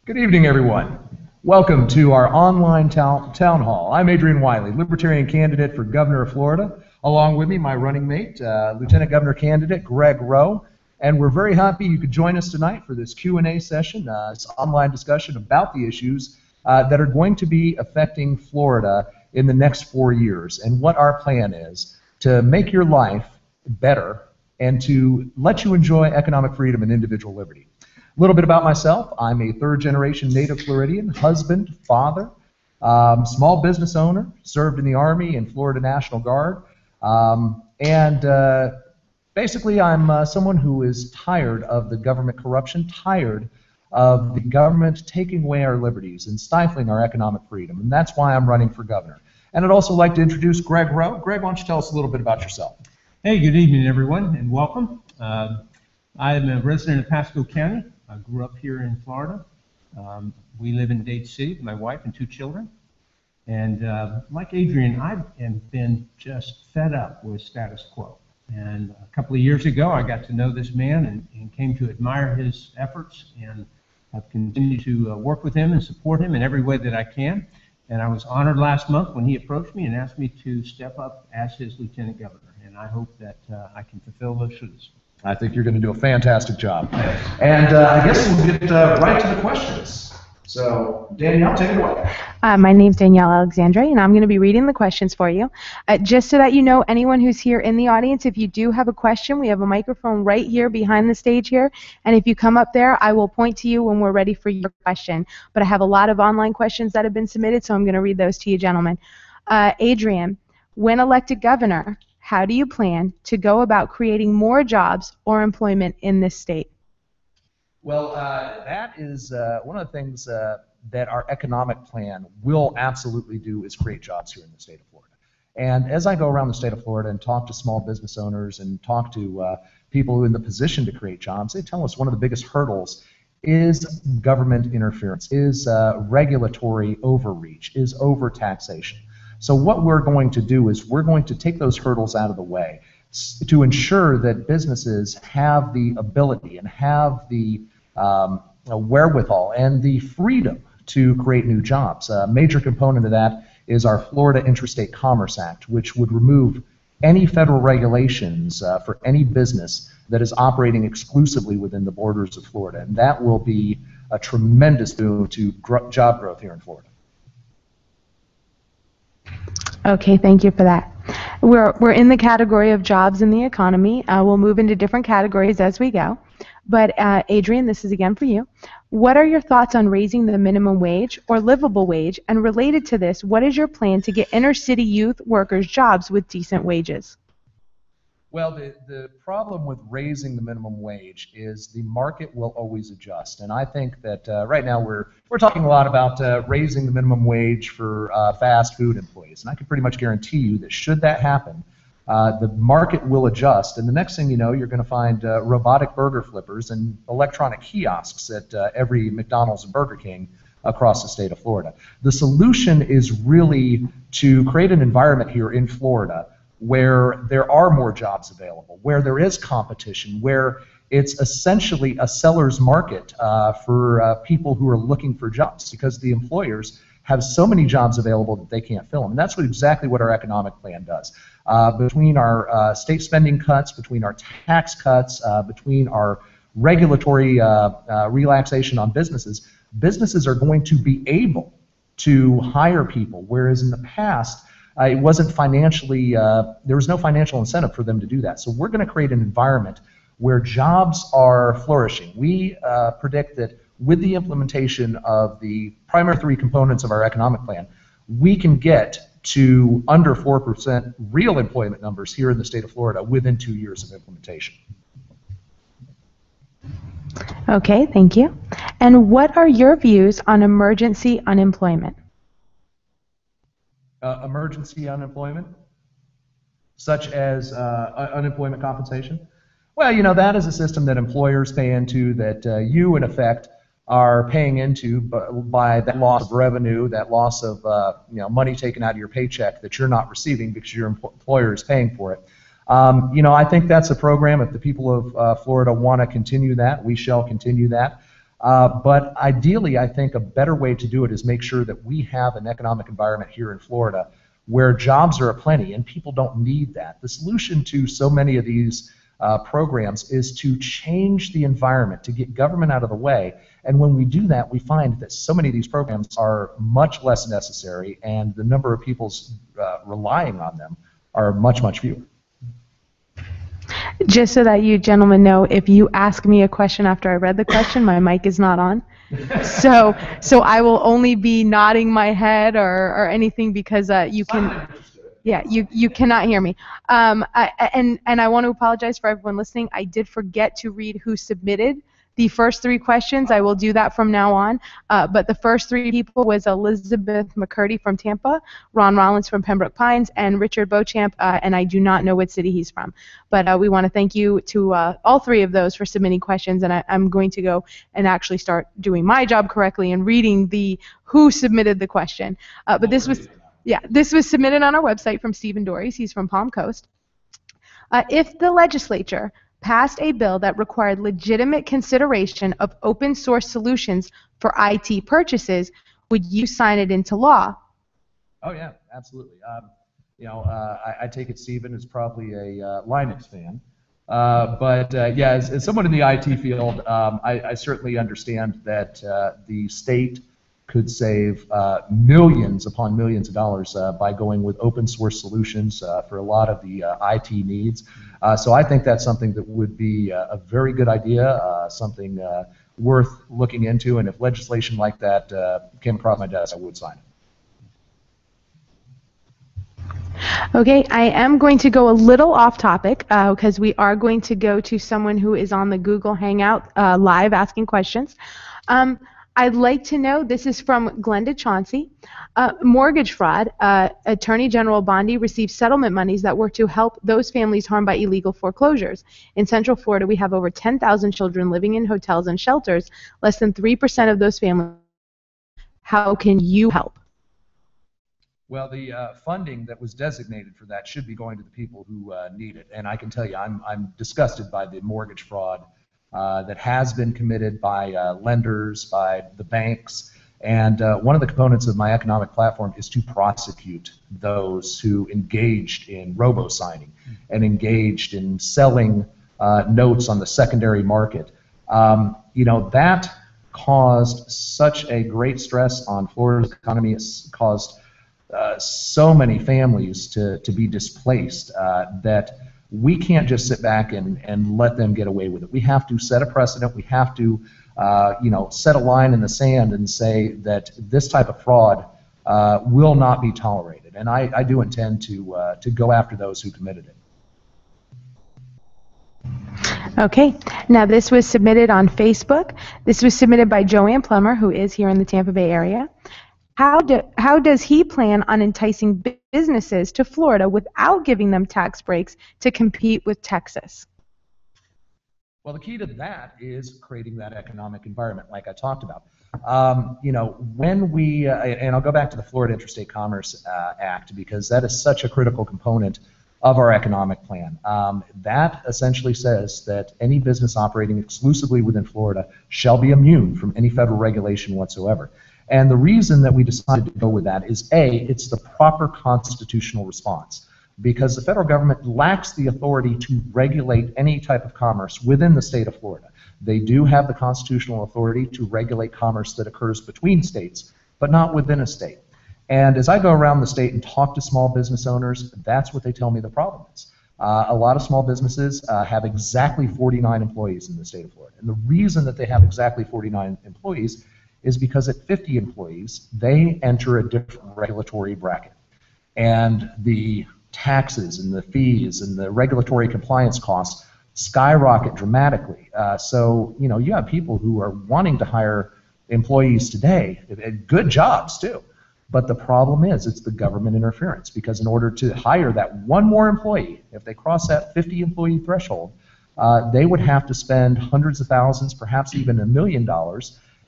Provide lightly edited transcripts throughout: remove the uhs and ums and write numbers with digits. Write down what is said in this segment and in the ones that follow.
Good evening, everyone. Welcome to our online town hall. I'm Adrian Wyllie, Libertarian candidate for Governor of Florida. Along with me, my running mate, Lieutenant Governor candidate Greg Rowe. And we're very happy you could join us tonight for this Q&A session, this online discussion about the issues that are going to be affecting Florida in the next 4 years and what our plan is to make your life better and to let you enjoy economic freedom and individual liberty. A little bit about myself. I'm a third-generation native Floridian, husband, father, small business owner, served in the Army and Florida National Guard, basically I'm someone who is tired of the government corruption, tired of the government taking away our liberties and stifling our economic freedom, and that's why I'm running for governor. And I'd also like to introduce Greg Rowe. Greg, why don't you tell us a little bit about yourself? Hey, good evening, everyone, and welcome. I am a resident of Pasco County. I grew up here in Florida. We live in Dade City with my wife and 2 children. And like Adrian, I've been just fed up with status quo. And a couple of years ago, I got to know this man and came to admire his efforts, and I've continued to work with him and support him in every way that I can. And I was honored last month when he approached me and asked me to step up as his lieutenant governor. And I hope that I can fulfill those shoes. I think you're going to do a fantastic job. And I guess we'll get right to the questions. So, Danielle, take it away. My name's Danielle Alexandre, and I'm going to be reading the questions for you. Just so that you know, anyone who's here in the audience, if you do have a question, we have a microphone right here behind the stage here, and if you come up there, I will point to you when we're ready for your question. But I have a lot of online questions that have been submitted, so I'm going to read those to you, gentlemen. Adrian, when elected governor, how do you plan to go about creating more jobs or employment in this state? Well, that is one of the things that our economic plan will absolutely do is create jobs here in the state of Florida. And as I go around the state of Florida and talk to small business owners and talk to people who are in the position to create jobs, they tell us one of the biggest hurdles is government interference, is regulatory overreach, is overtaxation. So what we're going to do is we're going to take those hurdles out of the way to ensure that businesses have the ability and have the wherewithal and the freedom to create new jobs. A major component of that is our Florida Interstate Commerce Act, which would remove any federal regulations for any business that is operating exclusively within the borders of Florida. And that will be a tremendous boon to job growth here in Florida. Okay, thank you for that. We're in the category of jobs in the economy. We'll move into different categories as we go. But Adrian, this is again for you. What are your thoughts on raising the minimum wage or livable wage? And related to this, what is your plan to get inner city youth workers jobs with decent wages? Well, the problem with raising the minimum wage is the market will always adjust, and I think that right now we're talking a lot about raising the minimum wage for fast food employees, and I can pretty much guarantee you that should that happen, the market will adjust, and the next thing you know, you're going to find robotic burger flippers and electronic kiosks at every McDonald's and Burger King across the state of Florida. The solution is really to create an environment here in Florida where there are more jobs available, where there is competition, where it's essentially a seller's market for people who are looking for jobs, because the employers have so many jobs available that they can't fill them. And that's exactly what our economic plan does. Between our state spending cuts, between our tax cuts, between our regulatory relaxation on businesses, businesses are going to be able to hire people, whereas in the past, it wasn't financially, there was no financial incentive for them to do that. So we're going to create an environment where jobs are flourishing. We predict that with the implementation of the primary 3 components of our economic plan, we can get to under 4% real employment numbers here in the state of Florida within 2 years of implementation. Okay, thank you. And what are your views on emergency unemployment? Emergency unemployment, such as unemployment compensation? Well, you know, that is a system that employers pay into, that you, in effect, are paying into by that loss of revenue, that loss of money taken out of your paycheck that you're not receiving because your employer is paying for it. I think that's a program. If the people of Florida want to continue that, we shall continue that. But ideally, I think a better way to do it is make sure that we have an economic environment here in Florida where jobs are aplenty and people don't need that. The solution to so many of these programs is to change the environment, to get government out of the way. And when we do that, we find that so many of these programs are much less necessary, and the number of people relying on them are much, much fewer. Just so that you gentlemen know, if you ask me a question after I read the question, my mic is not on. So I will only be nodding my head or anything because you can. Yeah, you cannot hear me. And I want to apologize for everyone listening. I did forget to read who submitted the first 3 questions. I will do that from now on. But the first 3 people was Elizabeth McCurdy from Tampa, Ron Rollins from Pembroke Pines, and Richard Beauchamp, and I do not know what city he's from. But we want to thank you to all 3 of those for submitting questions, and I'm going to go and actually start doing my job correctly and reading the who submitted the question. But this was submitted on our website from Stephen Dories. He's from Palm Coast. If the legislature passed a bill that required legitimate consideration of open source solutions for IT purchases, would you sign it into law? Oh yeah, absolutely. I take it Stephen is probably a Linux fan. Yeah, as someone in the IT field, I certainly understand that the state could save millions upon millions of dollars by going with open source solutions for a lot of the IT needs. So I think that's something that would be a very good idea, something worth looking into, and if legislation like that came across my desk, I would sign it. Okay, I am going to go a little off topic because we are going to go to someone who is on the Google Hangout live asking questions. I'd like to know, this is from Glenda Chauncey, mortgage fraud. Attorney General Bondi received settlement monies that were to help those families harmed by illegal foreclosures. In Central Florida, we have over 10,000 children living in hotels and shelters. Less than 3% of those families. How can you help? Well, the funding that was designated for that should be going to the people who need it. And I can tell you, I'm disgusted by the mortgage fraud that has been committed by lenders, by the banks, and one of the components of my economic platform is to prosecute those who engaged in robo-signing and engaged in selling notes on the secondary market. That caused such a great stress on Florida's economy. It's caused so many families to be displaced that we can't just sit back and let them get away with it. We have to set a precedent. We have to, set a line in the sand and say that this type of fraud will not be tolerated. And I do intend to go after those who committed it. Okay, now this was submitted on Facebook. This was submitted by Joanne Plummer, who is here in the Tampa Bay area. How does he plan on enticing businesses to Florida without giving them tax breaks to compete with Texas? Well, the key to that is creating that economic environment like I talked about. When we, and I'll go back to the Florida Interstate Commerce Act because that is such a critical component of our economic plan. That essentially says that any business operating exclusively within Florida shall be immune from any federal regulation whatsoever. And the reason that we decided to go with that is, A, it's the proper constitutional response, because the federal government lacks the authority to regulate any type of commerce within the state of Florida. They do have the constitutional authority to regulate commerce that occurs between states, but not within a state. And as I go around the state and talk to small business owners, that's what they tell me the problem is. A lot of small businesses have exactly 49 employees in the state of Florida. And the reason that they have exactly 49 employees is because at 50 employees, they enter a different regulatory bracket. And the taxes and the fees and the regulatory compliance costs skyrocket dramatically. So, you have people who are wanting to hire employees today, good jobs too. But the problem is, it's the government interference, because in order to hire that one more employee, if they cross that 50 employee threshold, they would have to spend hundreds of thousands, perhaps even $1 million,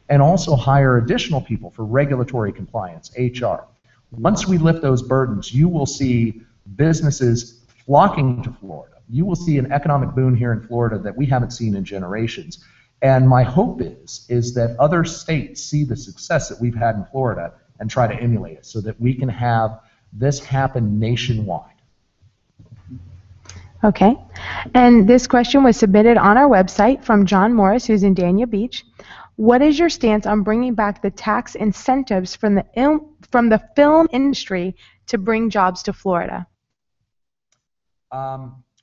and also hire additional people for regulatory compliance, HR. Once we lift those burdens, you will see businesses flocking to Florida. You will see an economic boom here in Florida that we haven't seen in generations. And my hope is that other states see the success that we've had in Florida and try to emulate it so that we can have this happen nationwide. Okay. And this question was submitted on our website from John Morris, who's in Dania Beach. What is your stance on bringing back the tax incentives from the film industry to bring jobs to Florida?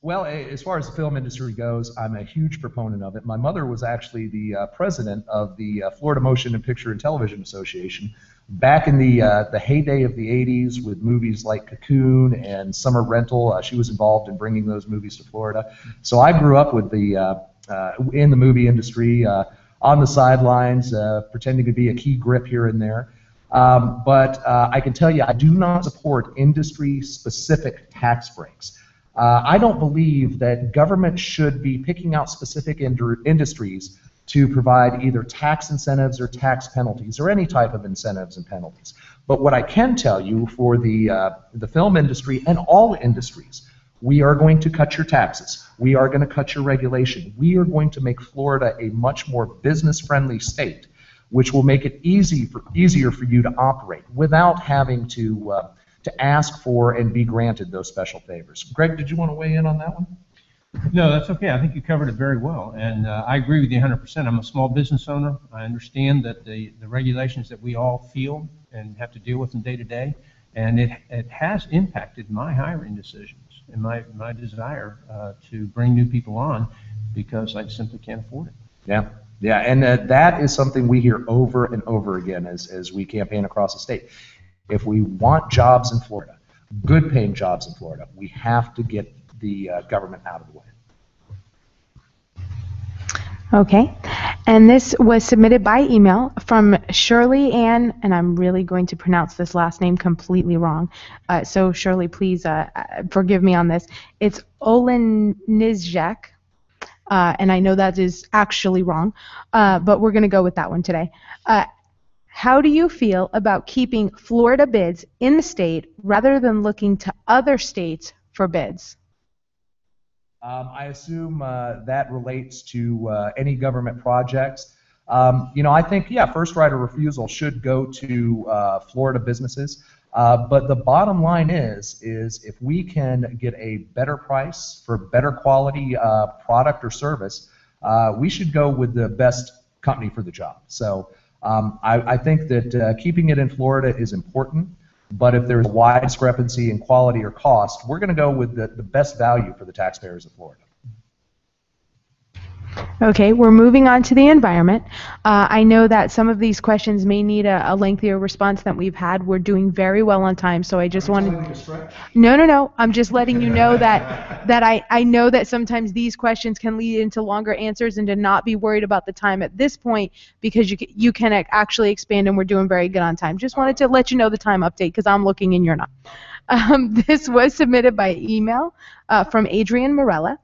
Well, as far as the film industry goes, I'm a huge proponent of it. My mother was actually the president of the Florida Motion and Picture and Television Association back in the heyday of the 80s with movies like Cocoon and Summer Rental. She was involved in bringing those movies to Florida. So I grew up with in the movie industry, on the sidelines, pretending to be a key grip here and there. But I can tell you, I do not support industry-specific tax breaks. I don't believe that government should be picking out specific industries to provide either tax incentives or tax penalties or any type of incentives and penalties. But what I can tell you for the film industry and all industries, we are going to cut your taxes. We are going to cut your regulation. We are going to make Florida a much more business-friendly state, which will make it easier for you to operate without having to ask for and be granted those special favors. Greg, did you want to weigh in on that one? No, that's okay. I think you covered it very well, and I agree with you 100%. I'm a small business owner. I understand that the regulations that we all feel and have to deal with them day to day, and it has impacted my hiring decisions and my desire to bring new people on because I simply can't afford it. Yeah. Yeah, and that is something we hear over and over again as we campaign across the state. If we want jobs in Florida, good paying jobs in Florida, we have to get the government out of the way. Okay, and this was submitted by email from Shirley Ann, and I'm really going to pronounce this last name completely wrong. So Shirley, please forgive me on this. It's Olenizjak, and I know that is actually wrong, but we're going to go with that one today. How do you feel about keeping Florida bids in the state rather than looking to other states for bids? I assume that relates to any government projects. I think, yeah, first right of refusal should go to Florida businesses. But the bottom line is if we can get a better price for better quality product or service, we should go with the best company for the job. So I think that keeping it in Florida is important. But if there's a wide discrepancy in quality or cost, we're going to go with the best value for the taxpayers of Florida. Okay, we're moving on to the environment. I know that some of these questions may need a lengthier response than we've had. We're doing very well on time, so I just wanted... No. I'm just letting you know that I know that sometimes these questions can lead into longer answers, and to not be worried about the time at this point because you can actually expand, and we're doing very good on time. Just wanted to let you know the time update because I'm looking and you're not. This was submitted by email from Adrian Morella.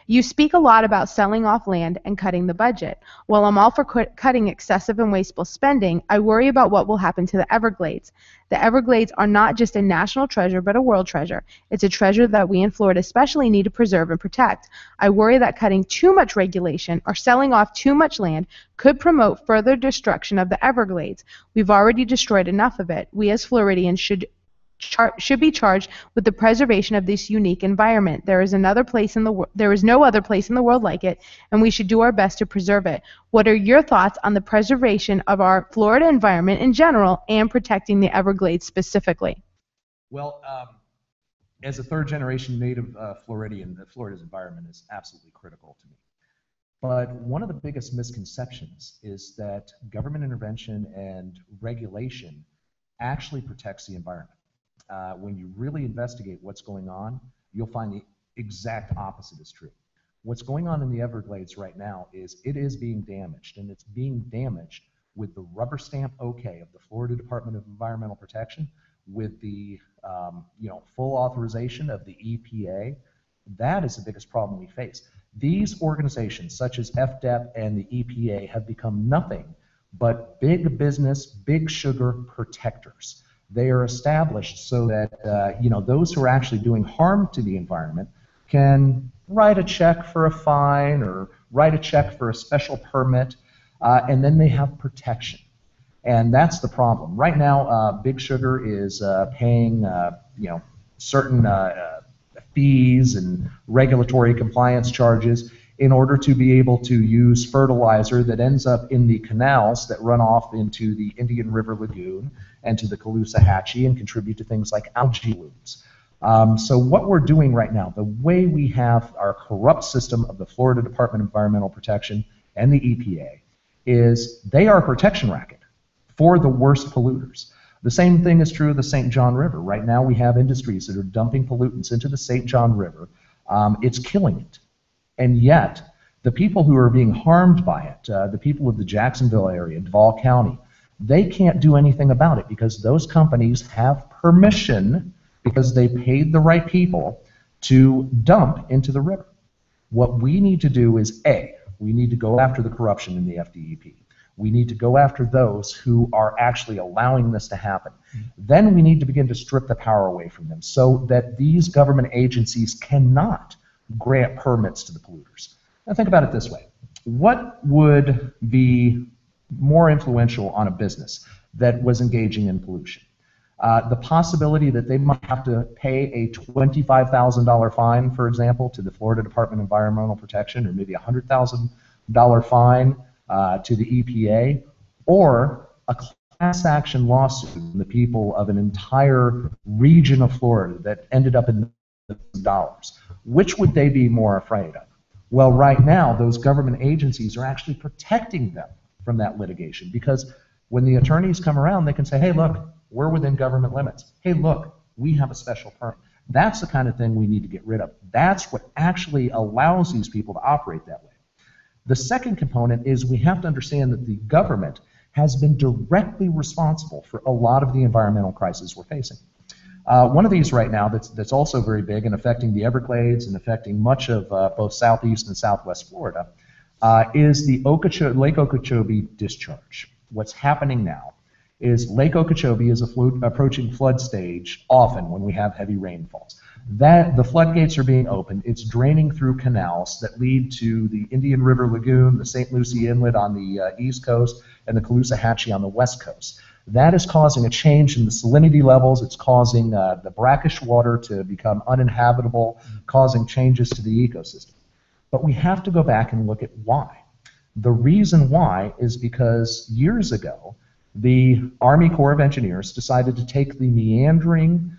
You speak a lot about selling off land and cutting the budget. While I'm all for cutting excessive and wasteful spending, I worry about what will happen to the Everglades. The Everglades are not just a national treasure, but a world treasure. It's a treasure that we in Florida especially need to preserve and protect. I worry that cutting too much regulation or selling off too much land could promote further destruction of the Everglades. We've already destroyed enough of it. We as Floridians should be charged with the preservation of this unique environment. There is no other place in the world like it, and we should do our best to preserve it. What are your thoughts on the preservation of our Florida environment in general and protecting the Everglades specifically? Well, as a third-generation native Floridian, Florida's environment is absolutely critical to me. But one of the biggest misconceptions is that government intervention and regulation actually protects the environment. When you really investigate what's going on, you'll find the exact opposite is true. What's going on in the Everglades right now is it is being damaged, and it's being damaged with the rubber stamp okay of the Florida Department of Environmental Protection, with the full authorization of the EPA. That is the biggest problem we face. These organizations, such as FDEP and the EPA, have become nothing but big business, big sugar protectors. They are established so that those who are actually doing harm to the environment can write a check for a fine or write a check for a special permit, and then they have protection. And that's the problem. Right now, Big Sugar is paying certain fees and regulatory compliance charges in order to be able to use fertilizer that ends up in the canals that run off into the Indian River Lagoon and to the Caloosahatchee and contribute to things like algae blooms. So what we're doing right now, the way we have our corrupt system of the Florida Department of Environmental Protection and the EPA, is they are a protection racket for the worst polluters. The same thing is true of the St. John River. Right now we have industries that are dumping pollutants into the St. John River. It's killing it. And yet, the people who are being harmed by it, the people of the Jacksonville area, Duval County, they can't do anything about it because those companies have permission, because they paid the right people, to dump into the river. What we need to do is, A, we need to go after the corruption in the FDEP. We need to go after those who are actually allowing this to happen. Then we need to begin to strip the power away from them so that these government agencies cannot grant permits to the polluters. Now think about it this way. What would be more influential on a business that was engaging in pollution? The possibility that they might have to pay a $25,000 fine, for example, to the Florida Department of Environmental Protection, or maybe a $100,000 fine to the EPA, or a class action lawsuit from the people of an entire region of Florida that ended up in dollars. Which would they be more afraid of? Well, right now, those government agencies are actually protecting them from that litigation, because when the attorneys come around, they can say, hey, look, we're within government limits. Hey, look, we have a special permit. That's the kind of thing we need to get rid of. That's what actually allows these people to operate that way. The second component is we have to understand that the government has been directly responsible for a lot of the environmental crises we're facing. One of these right now that's also very big and affecting the Everglades and affecting much of both southeast and southwest Florida is the Lake Okeechobee discharge. What's happening now is Lake Okeechobee is approaching flood stage often when we have heavy rainfalls. The floodgates are being opened. It's draining through canals that lead to the Indian River Lagoon, the St. Lucie Inlet on the east coast, and the Caloosahatchee on the west coast. That is causing a change in the salinity levels. It's causing the brackish water to become uninhabitable, causing changes to the ecosystem. But we have to go back and look at why. The reason why is because years ago, the Army Corps of Engineers decided to take the meandering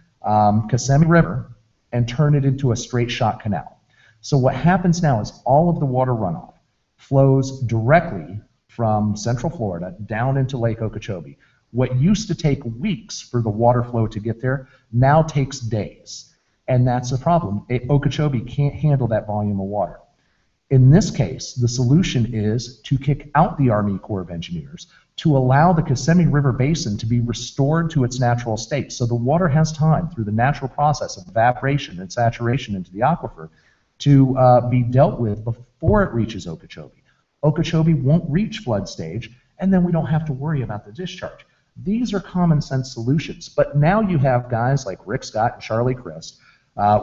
Kissimmee River and turn it into a straight shot canal. So what happens now is all of the water runoff flows directly from Central Florida down into Lake Okeechobee. What used to take weeks for the water flow to get there now takes days. And that's a problem. Okeechobee can't handle that volume of water. In this case, the solution is to kick out the Army Corps of Engineers, to allow the Kissimmee River Basin to be restored to its natural state, so the water has time through the natural process of evaporation and saturation into the aquifer to be dealt with before it reaches Okeechobee. Okeechobee won't reach flood stage, and then we don't have to worry about the discharge. These are common sense solutions, but now you have guys like Rick Scott and Charlie Crist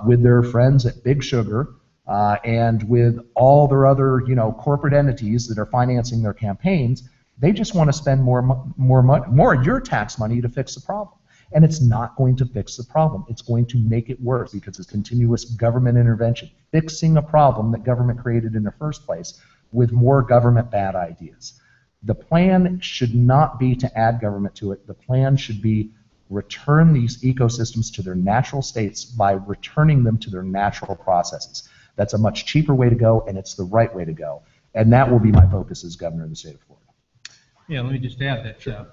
with their friends at Big Sugar and with all their other corporate entities that are financing their campaigns. They just want to spend more of your tax money to fix the problem. And it's not going to fix the problem. It's going to make it worse because it's continuous government intervention, fixing a problem that government created in the first place with more government bad ideas. The plan should not be to add government to it. The plan should be return these ecosystems to their natural states by returning them to their natural processes. That's a much cheaper way to go, and it's the right way to go. And that will be my focus as governor of the state of Florida. Yeah, let me just add that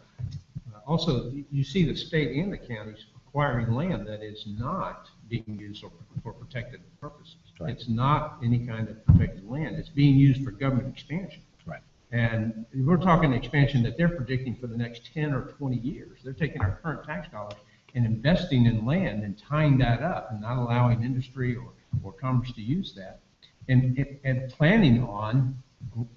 also you see the state and the counties acquiring land that is not being used for protected purposes. Right. It's not any kind of protected land. It's being used for government expansion. Right. And we're talking expansion that they're predicting for the next 10 or 20 years. They're taking our current tax dollars and investing in land and tying that up and not allowing industry or commerce to use that, and planning on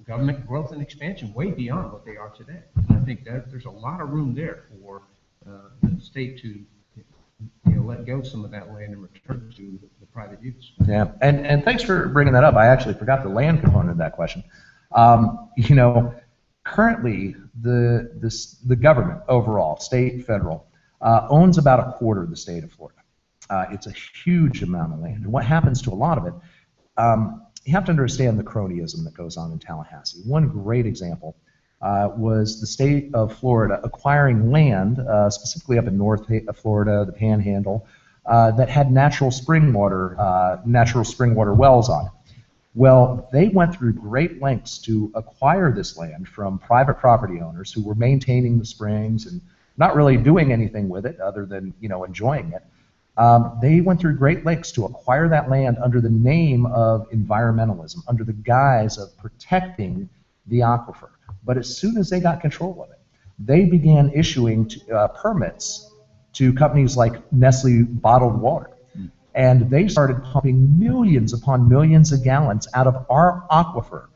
government growth and expansion way beyond what they are today. And I think that there's a lot of room there for the state to let go some of that land and return to the private use. Yeah, and thanks for bringing that up. I actually forgot the land component of that question. You know, currently the government overall, state, federal, owns about a quarter of the state of Florida. It's a huge amount of land, and what happens to a lot of it, you have to understand the cronyism that goes on in Tallahassee. One great example was the state of Florida acquiring land, specifically up in North Florida, the Panhandle, that had natural spring water wells on it. Well, they went through great lengths to acquire this land from private property owners who were maintaining the springs and not really doing anything with it other than, you know, enjoying it. They went through great lengths to acquire that land under the name of environmentalism, under the guise of protecting the aquifer. But as soon as they got control of it, they began issuing permits to companies like Nestle Bottled Water. And they started pumping millions upon millions of gallons out of our aquifer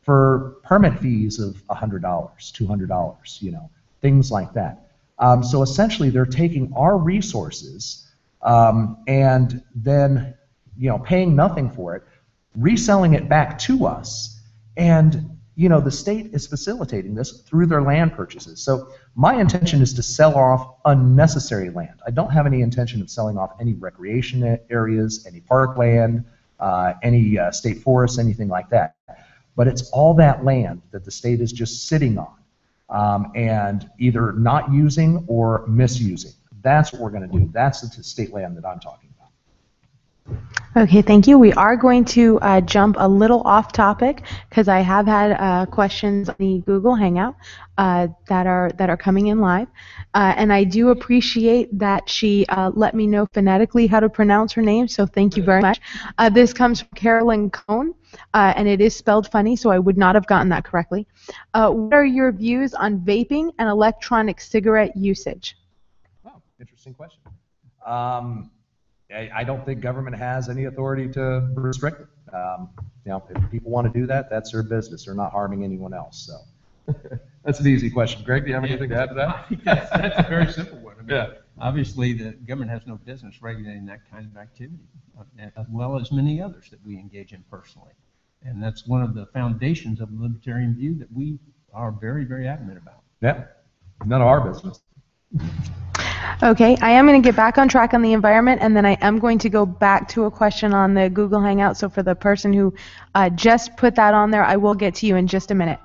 for permit fees of $100, $200, you know, things like that. So essentially, they're taking our resources and then, you know, paying nothing for it, reselling it back to us, and you know, the state is facilitating this through their land purchases. So my intention is to sell off unnecessary land. I don't have any intention of selling off any recreation areas, any parkland, any state forests, anything like that. But it's all that land that the state is just sitting on and either not using or misusing. That's what we're going to do. That's the state land that I'm talking about. Okay, thank you. We are going to jump a little off topic because I have had questions on the Google Hangout that are coming in live, and I do appreciate that she let me know phonetically how to pronounce her name. So thank you very much. This comes from Carolyn Cohn, and it is spelled funny, so I would not have gotten that correctly. What are your views on vaping and electronic cigarette usage? Oh, interesting question. I don't think government has any authority to restrict it. You know, if people want to do that, that's their business. They're not harming anyone else. So that's an easy question. Greg, do you have anything to add to that? That's a very simple one. I mean, yeah. Obviously, the government has no business regulating that kind of activity, as well as many others that we engage in personally. And that's one of the foundations of the libertarian view that we are very, very adamant about. Yeah, none of our business. Okay, I am going to get back on track on the environment, and then I am going to go back to a question on the Google Hangout. So for the person who just put that on there, I will get to you in just a minute.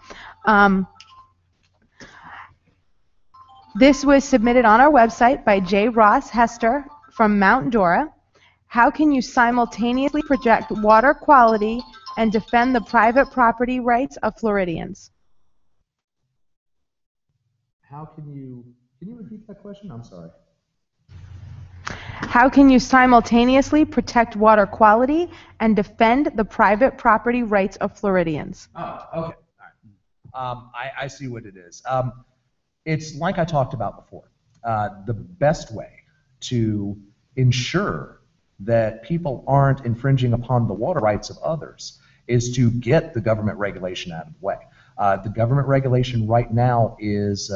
This was submitted on our website by J. Ross Hester from Mount Dora. How can you simultaneously project water quality and defend the private property rights of Floridians? How can you repeat that question? I'm sorry. How can you simultaneously protect water quality and defend the private property rights of Floridians? Oh, okay. All right. I see what it is. It's like I talked about before. The best way to ensure that people aren't infringing upon the water rights of others is to get the government regulation out of the way. The government regulation right now is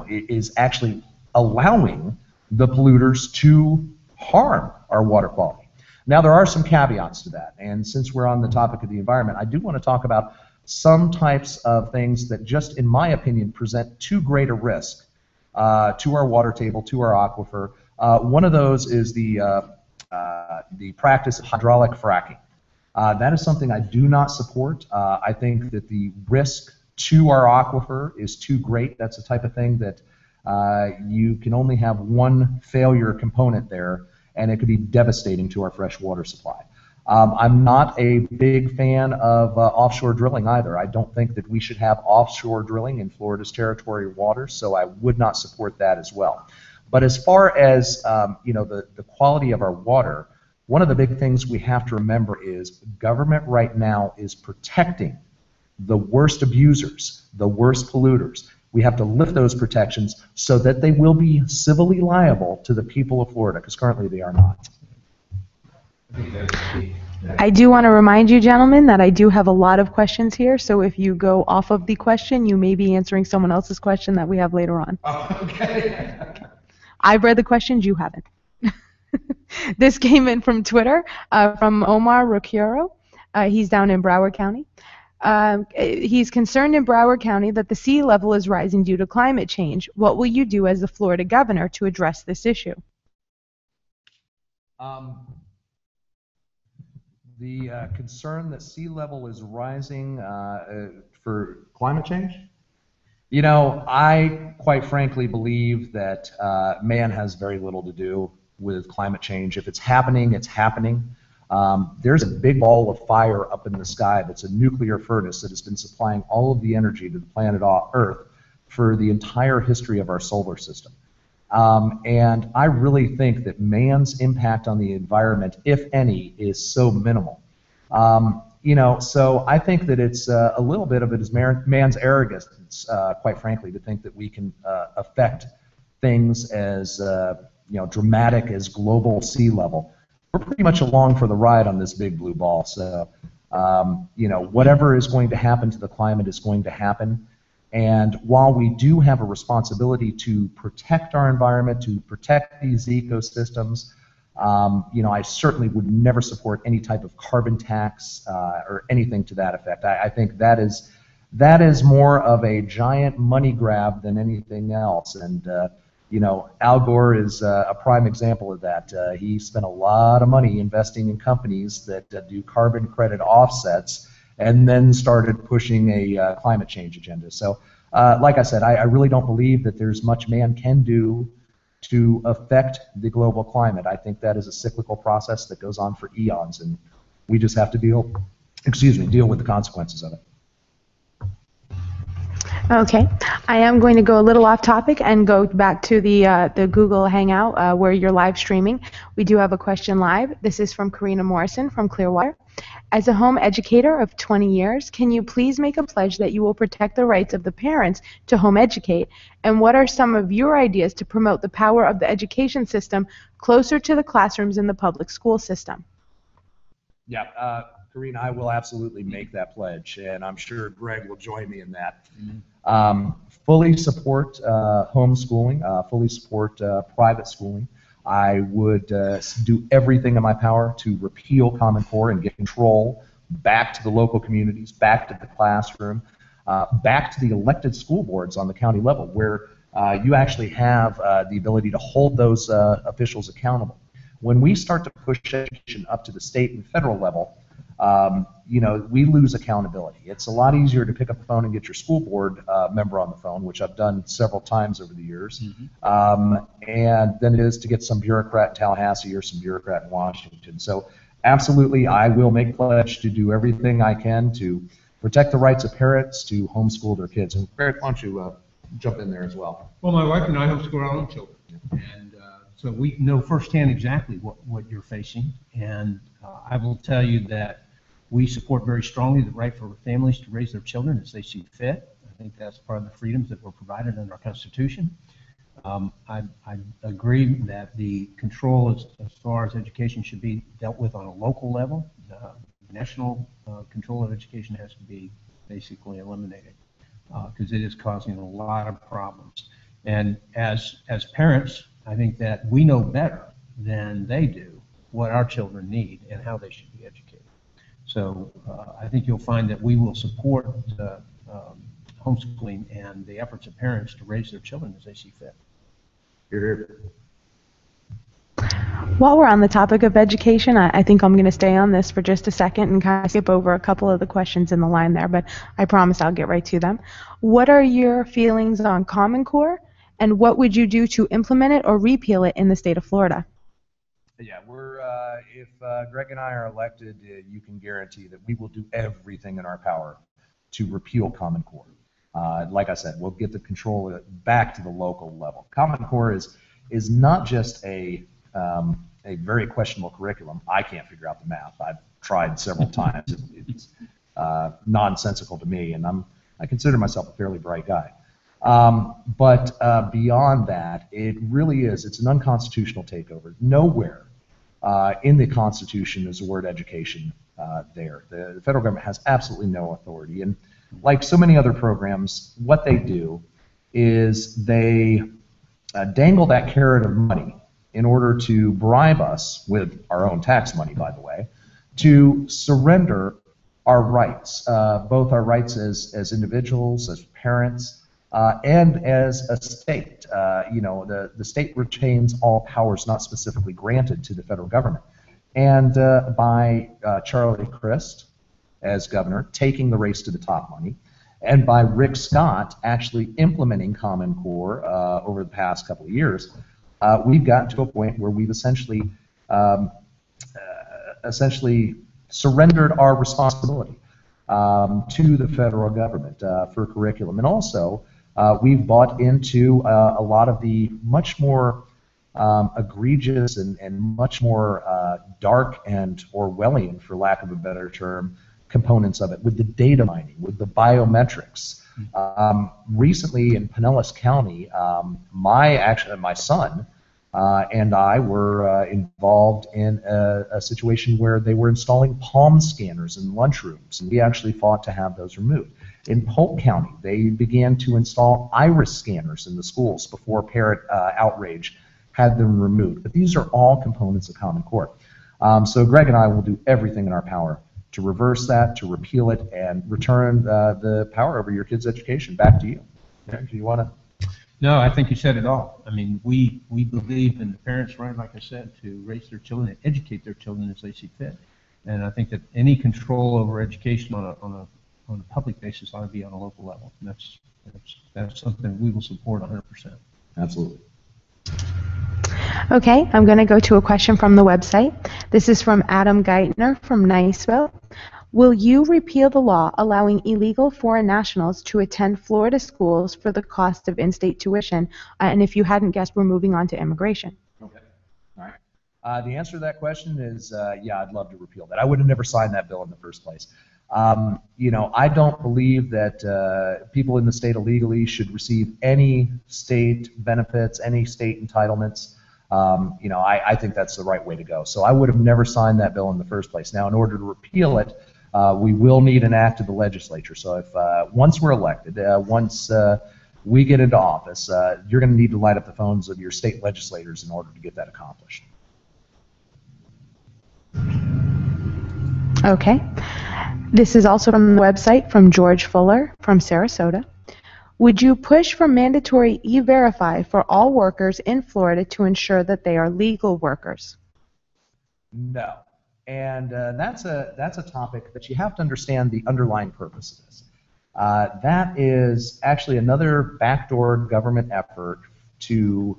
is actually allowing the polluters to harm our water quality. Now, there are some caveats to that, and since we're on the topic of the environment, I do want to talk about some types of things that just, in my opinion, present too great a risk to our water table, to our aquifer. One of those is the practice of hydraulic fracking. That is something I do not support. I think that the risk to our aquifer is too great. That's the type of thing that you can only have one failure component there, and it could be devastating to our fresh water supply. I'm not a big fan of offshore drilling either. I don't think that we should have offshore drilling in Florida's territorial waters, so I would not support that as well. But as far as the quality of our water, one of the big things we have to remember is government right now is protecting the worst abusers, the worst polluters. We have to lift those protections so that they will be civilly liable to the people of Florida, because currently they are not. I do want to remind you, gentlemen, that I do have a lot of questions here, so if you go off of the question, you may be answering someone else's question that we have later on. Oh, okay. I've read the questions, you haven't. This came in from Twitter from Omar Rocuro. He's down in Broward County. He's concerned in Broward County that the sea level is rising due to climate change. What will you do as the Florida governor to address this issue? The concern that sea level is rising for climate change? You know, I quite frankly believe that man has very little to do with climate change. If it's happening, it's happening. There's a big ball of fire up in the sky that's a nuclear furnace that has been supplying all of the energy to the planet Earth for the entire history of our solar system. And I really think that man's impact on the environment, if any, is so minimal. You know, so I think that it's a little bit of it is man's arrogance, quite frankly, to think that we can affect things as you know, dramatic as global sea level. We're pretty much along for the ride on this big blue ball. So, you know, whatever is going to happen to the climate is going to happen. And while we do have a responsibility to protect our environment, to protect these ecosystems, you know, I certainly would never support any type of carbon tax or anything to that effect. I think that is more of a giant money grab than anything else. And you know, Al Gore is a prime example of that. He spent a lot of money investing in companies that do carbon credit offsets, and then started pushing a climate change agenda. So, like I said, I really don't believe that there's much man can do to affect the global climate. I think that is a cyclical process that goes on for eons, and we just have to deal with the consequences of it. Okay, I am going to go a little off topic and go back to the Google Hangout where you're live streaming. We do have a question live. This is from Karina Morrison from Clearwater. As a home educator of 20 years, can you please make a pledge that you will protect the rights of the parents to home educate? And what are some of your ideas to promote the power of the education system closer to the classrooms in the public school system? Yeah, Karina, I will absolutely make that pledge, and I'm sure Greg will join me in that. Fully support homeschooling, fully support private schooling. I would do everything in my power to repeal Common Core and get control back to the local communities, back to the classroom, back to the elected school boards on the county level, where you actually have the ability to hold those officials accountable. When we start to push education up to the state and federal level, you know, we lose accountability. It's a lot easier to pick up the phone and get your school board member on the phone, which I've done several times over the years, and than it is to get some bureaucrat in Tallahassee or some bureaucrat in Washington. So absolutely, I will make a pledge to do everything I can to protect the rights of parents to homeschool their kids. And Greg, why don't you jump in there as well? Well, my wife and I homeschool our own children, and so we know firsthand exactly what you're facing. And I will tell you that we support very strongly the right for families to raise their children as they see fit. I think that's part of the freedoms that were provided in our Constitution. I agree that the control as far as education should be dealt with on a local level. National control of education has to be basically eliminated because it is causing a lot of problems. And as parents, I think that we know better than they do what our children need and how they should be educated. So I think you'll find that we will support homeschooling and the efforts of parents to raise their children as they see fit. Here. While we're on the topic of education, I think I'm going to stay on this for just a second and kind of skip over a couple of the questions in the line there, but I promise I'll get right to them. What are your feelings on Common Core, and what would you do to implement it or repeal it in the state of Florida? Yeah, if Greg and I are elected, you can guarantee that we will do everything in our power to repeal Common Core. Like I said, we'll get the control back to the local level. Common Core is not just a very questionable curriculum. I can't figure out the math. I've tried several times. It's nonsensical to me, and I consider myself a fairly bright guy. But beyond that, it really is. It's an unconstitutional takeover. Nowhere in the Constitution is the word education there. The federal government has absolutely no authority. And like so many other programs, what they do is they dangle that carrot of money in order to bribe us, with our own tax money, by the way, to surrender our rights, both our rights as individuals, as parents, and as a state. The state retains all powers not specifically granted to the federal government. And by Charlie Crist, as governor, taking the race to the top money, and by Rick Scott actually implementing Common Core over the past couple of years, we've gotten to a point where we've essentially surrendered our responsibility to the federal government for curriculum. And also, we've bought into a lot of the much more egregious and much more dark and Orwellian, for lack of a better term, components of it, with the data mining, with the biometrics. Recently in Pinellas County, my son and I were involved in a situation where they were installing palm scanners in lunchrooms, and we actually fought to have those removed. In Polk County, they began to install iris scanners in the schools before parent outrage had them removed. But these are all components of Common Core. So Greg and I will do everything in our power to reverse that, to repeal it, and return the power over your kids' education back to you. Do you want to? No, I think you said it all. I mean, we believe in the parents' right, like I said, to raise their children and educate their children as they see fit. And I think that any control over education on a public basis ought to be on a local level. And that's something we will support 100%. Absolutely. Okay, I'm going to go to a question from the website. This is from Adam Geithner from Niceville. Will you repeal the law allowing illegal foreign nationals to attend Florida schools for the cost of in-state tuition? And if you hadn't guessed, we're moving on to immigration. Okay. All right. The answer to that question is, yeah, I'd love to repeal that. I would have never signed that bill in the first place. I don't believe that people in the state illegally should receive any state benefits, any state entitlements. I think that's the right way to go. So I would have never signed that bill in the first place. Now, in order to repeal it, we will need an act of the legislature. So if once we're elected, once we get into office, you're going to need to light up the phones of your state legislators in order to get that accomplished. Okay. This is also from the website from George Fuller from Sarasota. Would you push for mandatory e-verify for all workers in Florida to ensure that they are legal workers? No. And that's a topic that you have to understand the underlying purpose of this. That is actually another backdoor government effort to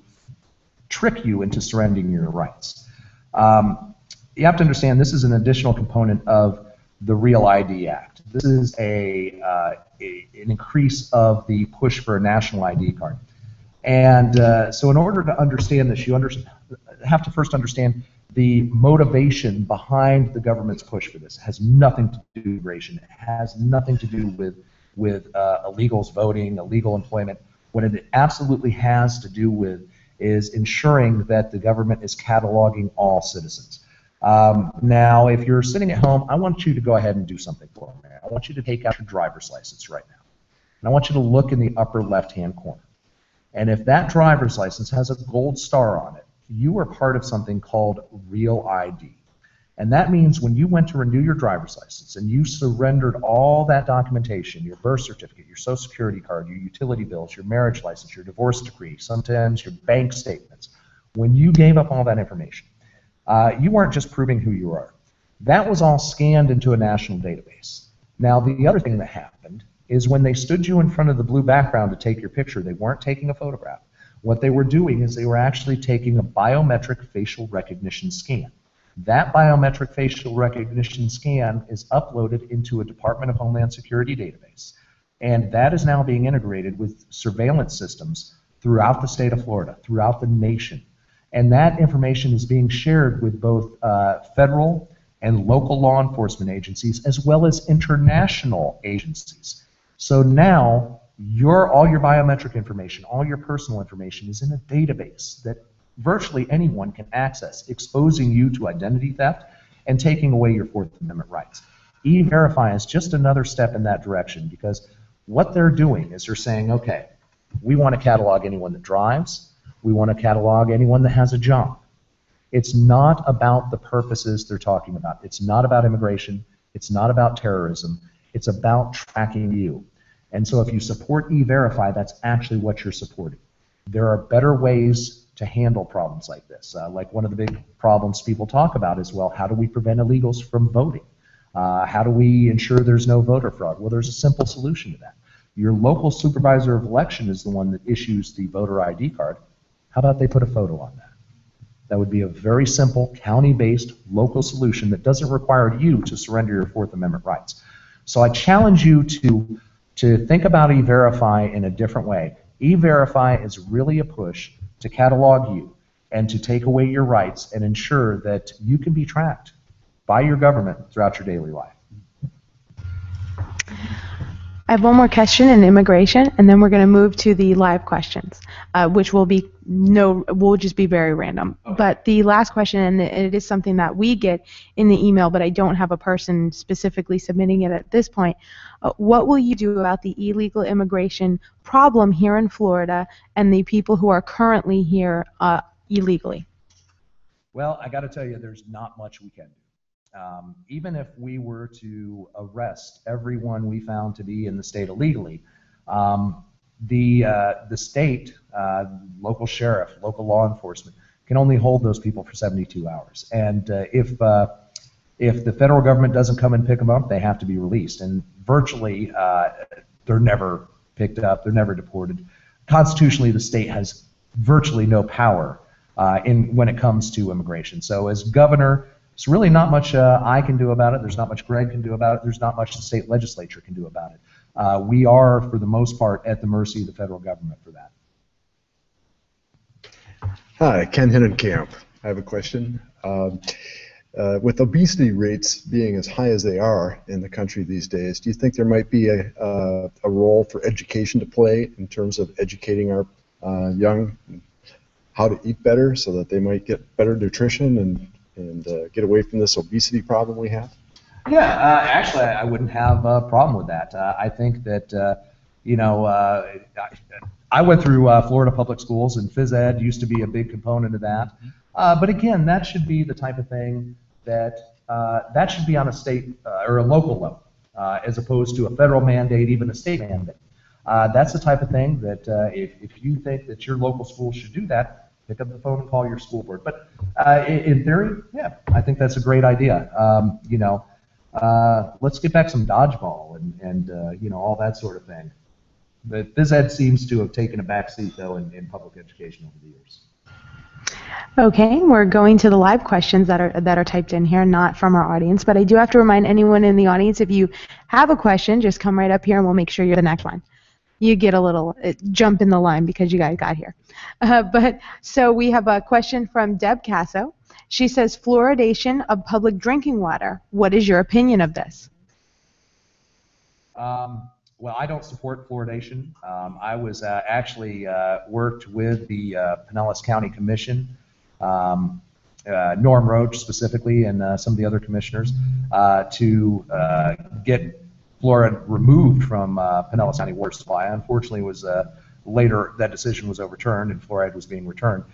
trick you into surrendering your rights. You have to understand this is an additional component of the Real ID Act. This is an increase of the push for a national ID card. And so in order to understand this, you have to first understand the motivation behind the government's push for this. It has nothing to do with immigration. It has nothing to do with illegals voting, illegal employment. What it absolutely has to do with is ensuring that the government is cataloging all citizens. Now, if you're sitting at home, I want you to go ahead and do something for me. I want you to take out your driver's license right now. And I want you to look in the upper left-hand corner. And if that driver's license has a gold star on it, you are part of something called Real ID. And that means when you went to renew your driver's license and you surrendered all that documentation, your birth certificate, your social security card, your utility bills, your marriage license, your divorce decree, sometimes your bank statements, when you gave up all that information, you weren't just proving who you are. That was all scanned into a national database. Now, the other thing that happened is when they stood you in front of the blue background to take your picture, they weren't taking a photograph. What they were doing is they were actually taking a biometric facial recognition scan. That biometric facial recognition scan is uploaded into a Department of Homeland Security database. And that is now being integrated with surveillance systems throughout the state of Florida, throughout the nation. And that information is being shared with both federal and local law enforcement agencies, as well as international agencies. So now, all your biometric information, all your personal information is in a database that virtually anyone can access, exposing you to identity theft and taking away your Fourth Amendment rights. E-Verify is just another step in that direction, because what they're doing is they're saying, okay, we want to catalog anyone that drives, we want to catalog anyone that has a job, It's not about the purposes they're talking about. It's not about immigration. It's not about terrorism. It's about tracking you. And so if you support E-Verify, that's actually what you're supporting. There are better ways to handle problems like this. Like one of the big problems people talk about is, well, how do we prevent illegals from voting? How do we ensure there's no voter fraud? Well, there's a simple solution to that. Your local supervisor of election is the one that issues the voter ID card. How about they put a photo on that? That would be a very simple, county-based, local solution that doesn't require you to surrender your Fourth Amendment rights. So I challenge you to think about E-Verify in a different way. E-Verify is really a push to catalog you and to take away your rights and ensure that you can be tracked by your government throughout your daily life. I have one more question in immigration, and then we're going to move to the live questions, which will just be very random. Okay. But the last question, and it is something that we get in the email, but I don't have a person specifically submitting it at this point. What will you do about the illegal immigration problem here in Florida and the people who are currently here illegally? Well, I got to tell you, there's not much we can do. Even if we were to arrest everyone we found to be in the state illegally, the state, local sheriff, local law enforcement can only hold those people for 72 hours. And if the federal government doesn't come and pick them up, they have to be released. And virtually, they're never picked up, they're never deported. Constitutionally, the state has virtually no power when it comes to immigration. So as governor, there's really not much I can do about it. There's not much Greg can do about it. There's not much the state legislature can do about it. We are, for the most part, at the mercy of the federal government for that. Hi, Ken Hinnenkamp. I have a question. With obesity rates being as high as they are in the country these days, do you think there might be a role for education to play in terms of educating our young how to eat better so that they might get better nutrition and get away from this obesity problem we have? Yeah, actually, I wouldn't have a problem with that. I think that, I went through Florida public schools, and phys ed used to be a big component of that. But again, that should be the type of thing that should be on a state or a local level, as opposed to a federal mandate, even a state mandate. That's the type of thing that if you think that your local school should do that, pick up the phone and call your school board. But in theory, yeah, I think that's a great idea. Let's get back some dodgeball and all that sort of thing. But phys ed seems to have taken a back seat, though, in public education over the years. Okay, we're going to the live questions that are typed in here, not from our audience. But I do have to remind anyone in the audience, if you have a question, just come right up here and we'll make sure you're the next one. You get a little jump in the line because you guys got here. So we have a question from Deb Casso. She says, fluoridation of public drinking water. What is your opinion of this? Well, I don't support fluoridation. I was actually worked with the Pinellas County Commission, Norm Roach specifically, and some of the other commissioners to get fluoride removed from Pinellas County water supply. Unfortunately, was later that decision was overturned and fluoride was being returned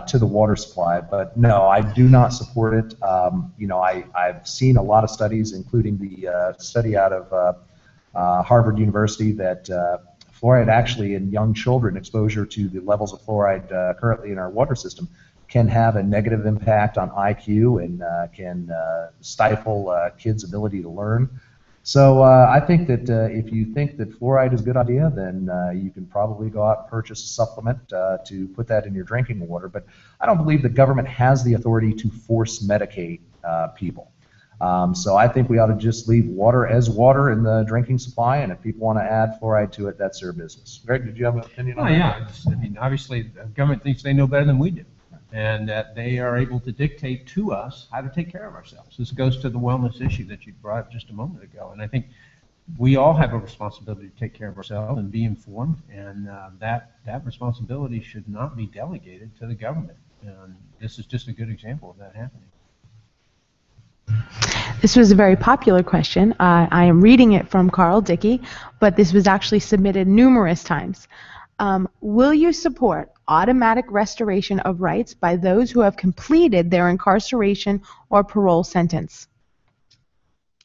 to the water supply. But no, I do not support it. I've seen a lot of studies, including the study out of Harvard University, that fluoride actually in young children, exposure to the levels of fluoride currently in our water system, can have a negative impact on IQ and can stifle kids' ability to learn. So I think that if you think that fluoride is a good idea, then you can probably go out and purchase a supplement to put that in your drinking water. But I don't believe the government has the authority to force medicate people. So I think we ought to just leave water as water in the drinking supply, and if people want to add fluoride to it, that's their business. Greg, did you have an opinion on that? Yeah. I mean, obviously, the government thinks they know better than we do, and that they are able to dictate to us how to take care of ourselves. This goes to the wellness issue that you brought up just a moment ago, and I think we all have a responsibility to take care of ourselves and be informed, and that responsibility should not be delegated to the government. And this is just a good example of that happening. This was a very popular question. I am reading it from Carl Dickey, but this was actually submitted numerous times. Will you support automatic restoration of rights by those who have completed their incarceration or parole sentence?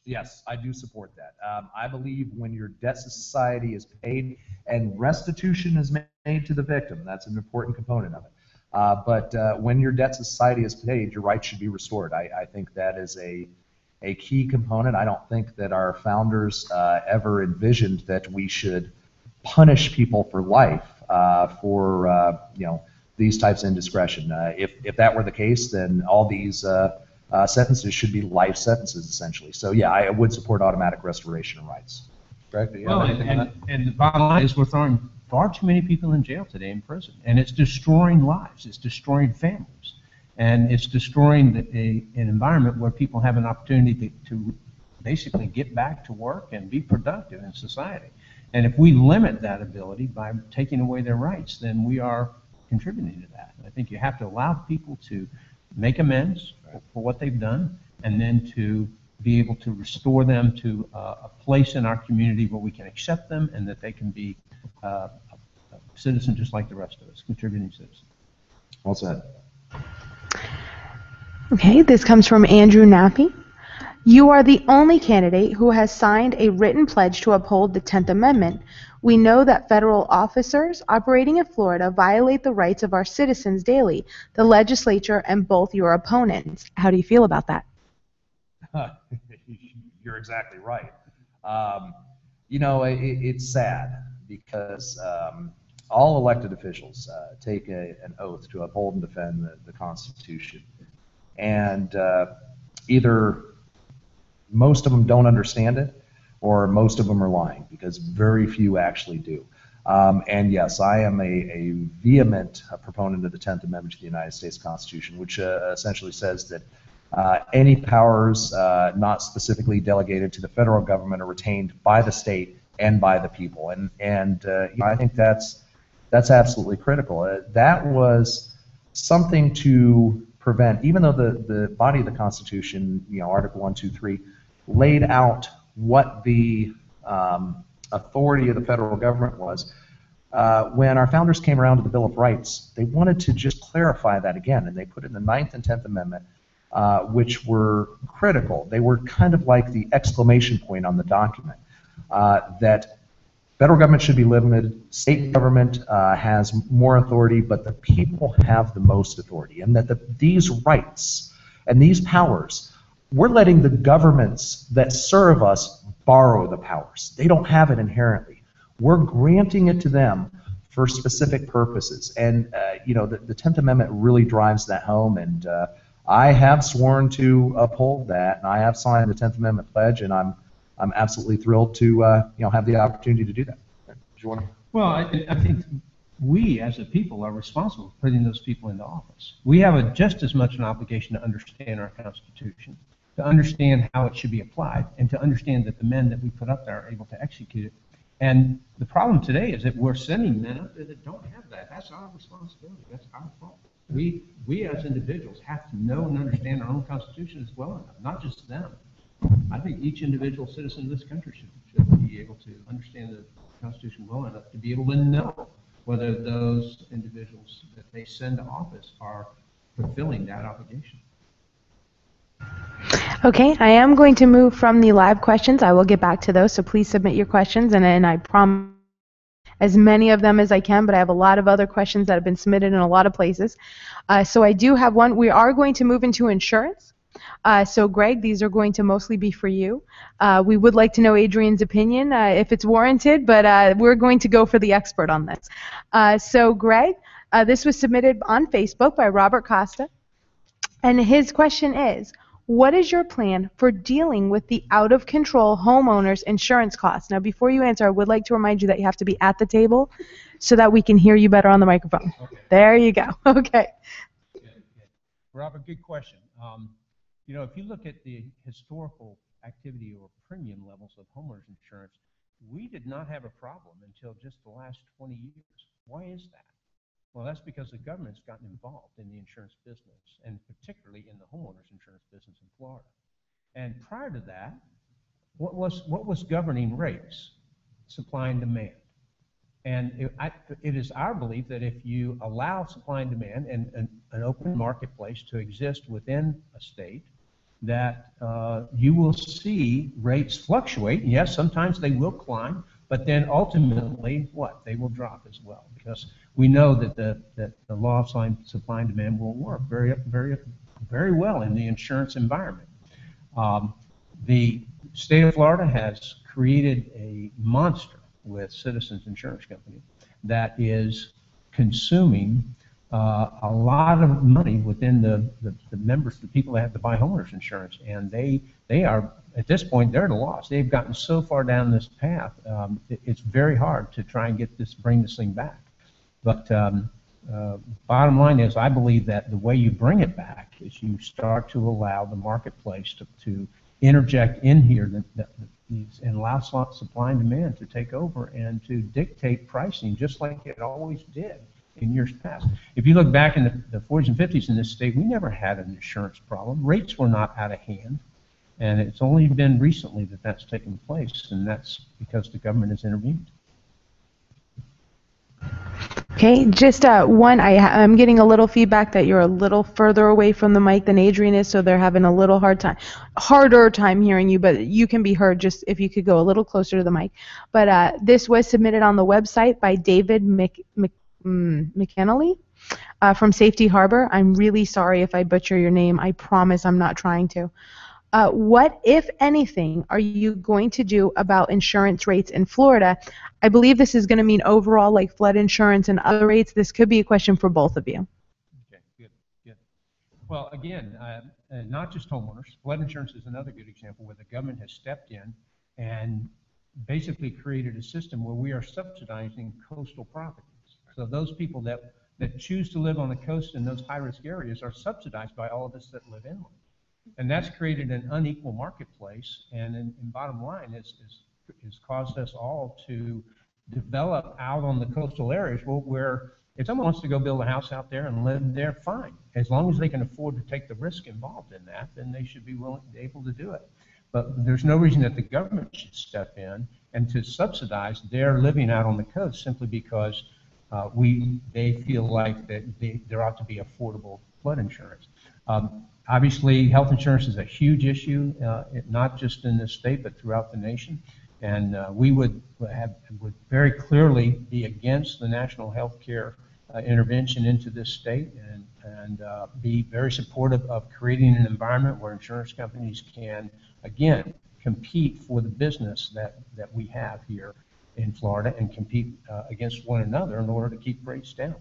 Yes, I do support that. I believe when your debt to society is paid and restitution is made to the victim, that's an important component of it. But when your debt to society is paid, your rights should be restored. I think that is a key component. I don't think that our founders ever envisioned that we should punish people for life for these types of indiscretion. If that were the case, then all these sentences should be life sentences, essentially. So yeah, I would support automatic restoration of rights. Greg, do you have anything on that? And the bottom line is we're throwing far too many people in jail today in prison, and it's destroying lives, it's destroying families, and it's destroying an environment where people have an opportunity to basically get back to work and be productive in society. And if we limit that ability by taking away their rights, then we are contributing to that. I think you have to allow people to make amends for what they've done, and then to be able to restore them to a place in our community where we can accept them and that they can be a citizen just like the rest of us, contributing citizens. Well said. Okay, this comes from Andrew Nappy. You are the only candidate who has signed a written pledge to uphold the 10th Amendment. We know that federal officers operating in Florida violate the rights of our citizens daily, the legislature, and both your opponents. How do you feel about that? You're exactly right. It's sad because all elected officials take an oath to uphold and defend the Constitution. And either most of them don't understand it, or most of them are lying, because very few actually do. And yes, I am a vehement proponent of the 10th Amendment to the United States Constitution, which essentially says that any powers not specifically delegated to the federal government are retained by the state and by the people. And I think that's absolutely critical. That was something to prevent, even though the body of the Constitution, Article 1, 2, 3, laid out what the authority of the federal government was. When our founders came around to the Bill of Rights, they wanted to just clarify that again, and they put in the 9th and 10th Amendment, which were critical. They were kind of like the exclamation point on the document, that federal government should be limited, state government has more authority, but the people have the most authority, and that these rights and these powers, we're letting the governments that serve us borrow the powers. They don't have it inherently. We're granting it to them for specific purposes. And the 10th Amendment really drives that home, and I have sworn to uphold that, and I have signed the 10th Amendment pledge, and I'm absolutely thrilled to have the opportunity to do that. Do you want to? Well, I think we as a people are responsible for putting those people into office. We have just as much an obligation to understand our Constitution, to understand how it should be applied, and to understand that the men that we put up there are able to execute it. And the problem today is that we're sending men up there that don't have that. That's our responsibility. That's our fault. We as individuals have to know and understand our own Constitution as well enough, not just them. I think each individual citizen of this country should be able to understand the Constitution well enough to be able to know whether those individuals that they send to office are fulfilling that obligation. Okay, I am going to move from the live questions. I will get back to those, so please submit your questions, and I promise as many of them as I can, but I have a lot of other questions that have been submitted in a lot of places. So I do have one. We are going to move into insurance. So Greg, these are going to mostly be for you. We would like to know Adrian's opinion if it's warranted, but we're going to go for the expert on this. So Greg, this was submitted on Facebook by Robert Costa, and his question is, what is your plan for dealing with the out-of-control homeowners insurance costs? Now, before you answer, I would like to remind you that you have to be at the table so that we can hear you better on the microphone. Okay. There you go. Okay. Good. Robert, good question. If you look at the historical activity or premium levels of homeowners insurance, we did not have a problem until just the last 20 years. Why is that? Well, that's because the government's gotten involved in the insurance business, and particularly in the homeowners insurance business in Florida. And prior to that, what was governing rates? Supply and demand. And it is our belief that if you allow supply and demand and an open marketplace to exist within a state, that you will see rates fluctuate. Yes, sometimes they will climb, but then ultimately, what? They will drop as well, because we know that the law of supply and demand will work very, very, very well in the insurance environment. The state of Florida has created a monster with Citizens Insurance Company that is consuming a lot of money within the members, the people that have to buy homeowners insurance, and they are, at this point, they're at a loss. They've gotten so far down this path, it's very hard to try and bring this thing back. But bottom line is, I believe that the way you bring it back is you start to allow the marketplace to interject in here and allow supply and demand to take over and to dictate pricing just like it always did in years past. If you look back in the 40s and 50s in this state, we never had an insurance problem. Rates were not out of hand, and it's only been recently that that's taken place, and that's because the government has intervened. Okay, just I'm getting a little feedback that you're a little further away from the mic than Adrian is, so they're having a little harder time hearing you, but you can be heard just if you could go a little closer to the mic. But this was submitted on the website by David McAnally from Safety Harbor. I'm really sorry if I butcher your name. I promise I'm not trying to. What, if anything, are you going to do about insurance rates in Florida? I believe this is going to mean overall, like flood insurance and other rates. This could be a question for both of you. Okay, good. Well, again, not just homeowners. Flood insurance is another good example where the government has stepped in and basically created a system where we are subsidizing coastal properties. So those people that choose to live on the coast in those high-risk areas are subsidized by all of us that live inland. And that's created an unequal marketplace, and in bottom line, has caused us all to develop out on the coastal areas where if someone wants to go build a house out there and live there, fine. As long as they can afford to take the risk involved in that, then they should be able to do it. But there's no reason that the government should step in and to subsidize their living out on the coast simply because they feel like that there ought to be affordable flood insurance. Obviously, health insurance is a huge issue, not just in this state, but throughout the nation. And we would very clearly be against the national health care intervention into this state and be very supportive of creating an environment where insurance companies can, again, compete for the business that we have here in Florida and compete against one another in order to keep rates down.